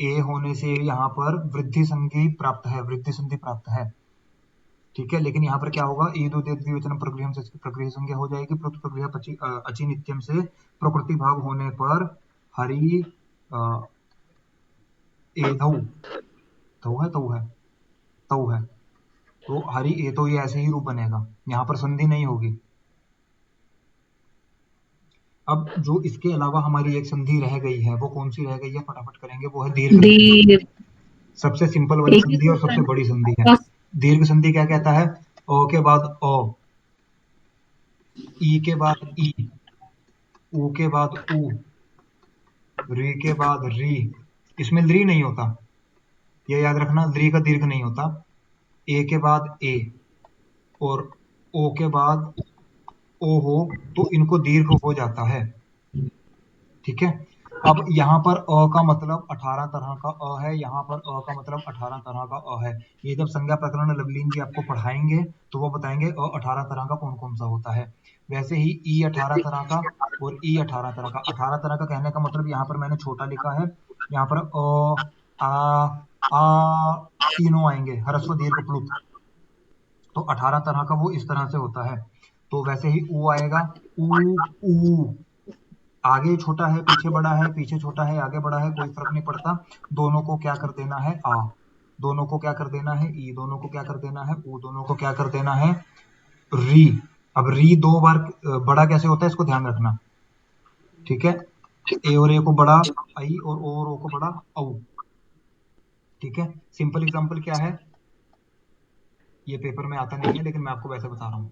ए होने से यहाँ पर वृद्धि संधि प्राप्त है, वृद्धि संधि प्राप्त है। ठीक है, लेकिन यहाँ पर क्या होगा? ई दो द्विवचन प्रगृहम से इसकी प्रगृह संज्ञा हो जाएगी, प्रगृह अची नित्यम से प्रकृति भाव होने पर हरि ए धौ, धौ है, तौ है, तौ है, तो हरि ए तो, ये ऐसे ही रूप बनेगा, यहाँ पर संधि नहीं होगी। अब जो इसके अलावा हमारी एक संधि रह गई है, वो कौन सी रह गई है? फटाफट करेंगे, वो है दीर्घ संधि।
दीर्घ।
सबसे सिंपल वाली
एक ही
संधि और
सूत्र
सबसे
है
बड़ी संधि है।
बस।
दीर्घ संधि क्या कहता है? ओ के बाद ओ, ई के बाद ई, ऊ के बाद ऊ, री के बाद री। इसमें ली नहीं होता, ये याद रखना, ली का दीर्घ नहीं होता। ए के बाद ए और ओ के बाद ओ हो तो इनको दीर्घ हो जाता है। ठीक है, अब यहाँ पर अ का मतलब 18 तरह का अ है, यहाँ पर अ का मतलब 18 तरह का अ है। ये जब संज्ञा प्रकरण लवलीन जी आपको पढ़ाएंगे तो वो बताएंगे अ 18 तरह का कौन कौन सा होता है। वैसे ही ई 18 तरह का और ई 18 तरह का। 18 तरह का कहने का मतलब, यहाँ पर मैंने छोटा लिखा है, यहाँ पर आ तीनों आएंगे, ह्रस्व दीर्घ प्लुत। तो 18 तरह का वो इस तरह से होता है। तो वैसे ही ऊ आएगा, ऊ, आगे छोटा है, पीछे बड़ा है, पीछे छोटा है, आगे बड़ा है, कोई फर्क नहीं पड़ता। दोनों को क्या कर देना है? आ। दोनों को क्या कर देना है? ई। दोनों को क्या कर देना है? ऊ। दोनों को क्या कर देना है? री। अब री दो बार बड़ा कैसे होता है, इसको ध्यान रखना। ठीक है, ए और ए को बड़ा आई और ओ और ओ को बड़ा औ। ठीक है, सिंपल एग्जांपल क्या है? ये पेपर में आता नहीं है, लेकिन मैं आपको वैसे बता रहा हूँ।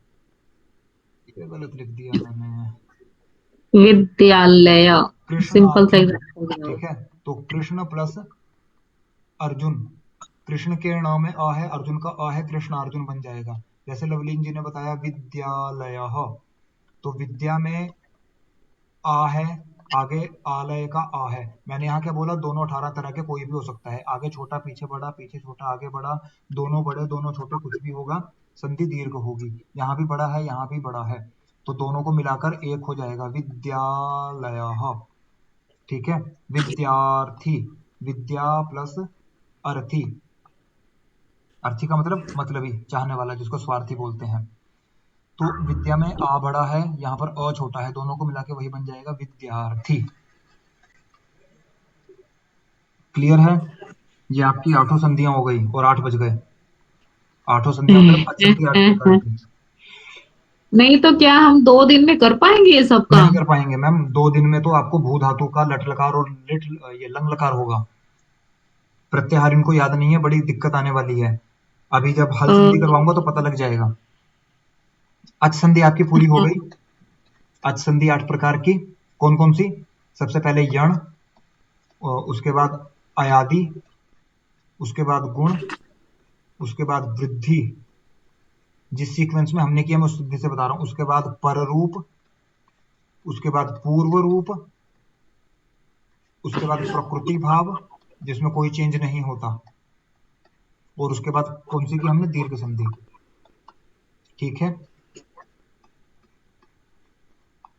ये गलत लिख दिया मैंने।
विद्यालय।
कृष्ण
सिंपल सा
अर्जुन।
एग्जाम्पल।
ठीक है, तो कृष्ण प्लस अर्जुन, कृष्ण के नाम में अ है, अर्जुन का अ है, कृष्ण अर्जुन बन जाएगा। जैसे लवलीन जी ने बताया विद्यालय, तो विद्या में आ है, आगे आलय का आ है। मैंने यहाँ क्या बोला, दोनों 18 तरह के कोई भी हो सकता है। आगे छोटा पीछे बड़ा, पीछे छोटा आगे बड़ा, दोनों बड़े दोनों छोटे, कुछ भी होगा, संधि दीर्घ होगी। यहाँ भी बड़ा है यहाँ भी बड़ा है, तो दोनों को मिलाकर एक हो जाएगा, विद्यालयः। ठीक है, विद्यार्थी, विद्या प्लस अर्थी, अर्थी का मतलब मतलबी, चाहने वाला, जिसको स्वार्थी बोलते हैं। तो विद्या में आ बड़ा है, यहाँ पर अ छोटा है, दोनों को मिला के वही बन जाएगा, विद्यार्थी। क्लियर है? ये आपकी 8 संधियां हो गई और 8 बज गए। 8 संधियां मतलब असंधि 8 प्रकार की।
नहीं तो क्या हम 2 दिन में कर पाएंगे ये सब
नहीं
काम?
कर पाएंगे मैम, 2 दिन में तो आपको भू धातु का लट लकार और लिट ये लंग लकार होगा। प्रत्याहार इनको याद नहीं है, बड़ी दिक्कत आने वाली है। अभी जब हल संधि करवाऊंगा तो पता लग जाएगा। अच संधि आपकी पूरी हो गई। अच संधि 8 प्रकार की, कौन कौन सी? सबसे पहले यण, उसके बाद अयादि, उसके बाद गुण, उसके बाद वृद्धि, जिस सीक्वेंस में हमने किया मैं उस सीधे से बता रहा हूं, उसके बाद पररूप, उसके बाद पूर्व रूप, उसके बाद प्रकृति भाव जिसमें कोई चेंज नहीं होता, और उसके बाद कौन सी की हमने, दीर्घ संधि। ठीक है,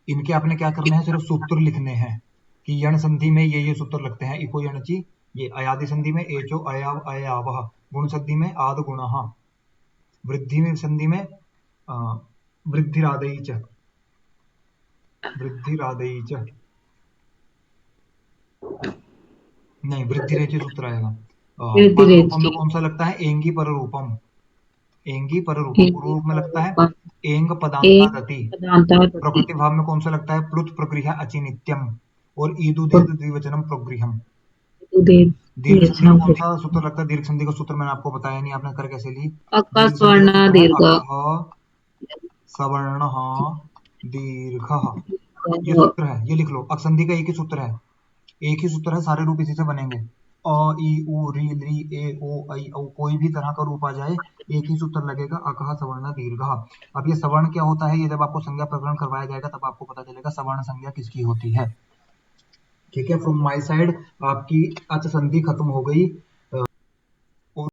इनके आपने क्या करना है, सिर्फ सूत्र लिखने हैं कि यण संधि में ये सूत्र लगते हैं। इको यणचि, ये अयादि संधि में एचो अयाव अयावः, गुण संधि में आद गुणः, वृद्धि में संधि में वृद्धिरादयी च, वृद्धिरादयी च, नहीं वृद्धिरेच सूत्र आएगा। पर रूपम में कौन सा लगता है, एंगी पर रूपम, एंगी पर रूपम, पूर्व रूप में लगता है एंग पदांतादति। प्रकृति भाव में कौन सा लगता है, प्लुत प्रगृह अचिनित्यम, और ईदु दीर्घ द्विवचनम प्रगृहम। दीर्घ संधि में कौन सा सूत्र लगता है, दीर्घ संधि का सूत्र मैंने आपको बताया नहीं, आपने कर कैसे ली। दीर्घ संधि का सूत्र है अकः सवर्णः दीर्घः, ये सूत्र है, ये लिख लो। अकसंधि का एक ही सूत्र है, एक ही सूत्र है, सारे रूप इसी से बनेंगे। अ ई उ री ली ए ओ ऐ औ, कोई भी तरह का रूप आ जाए एक ही सूत्र लगेगा, अकः सवर्ण दीर्घः। अब ये सवर्ण क्या होता है, ये जब आपको संज्ञा प्रकरण करवाया जाएगा तब आपको पता चलेगा सवर्ण संज्ञा किसकी होती है। ठीक है, फ्रॉम माय साइड आपकी अच संधि खत्म हो गई।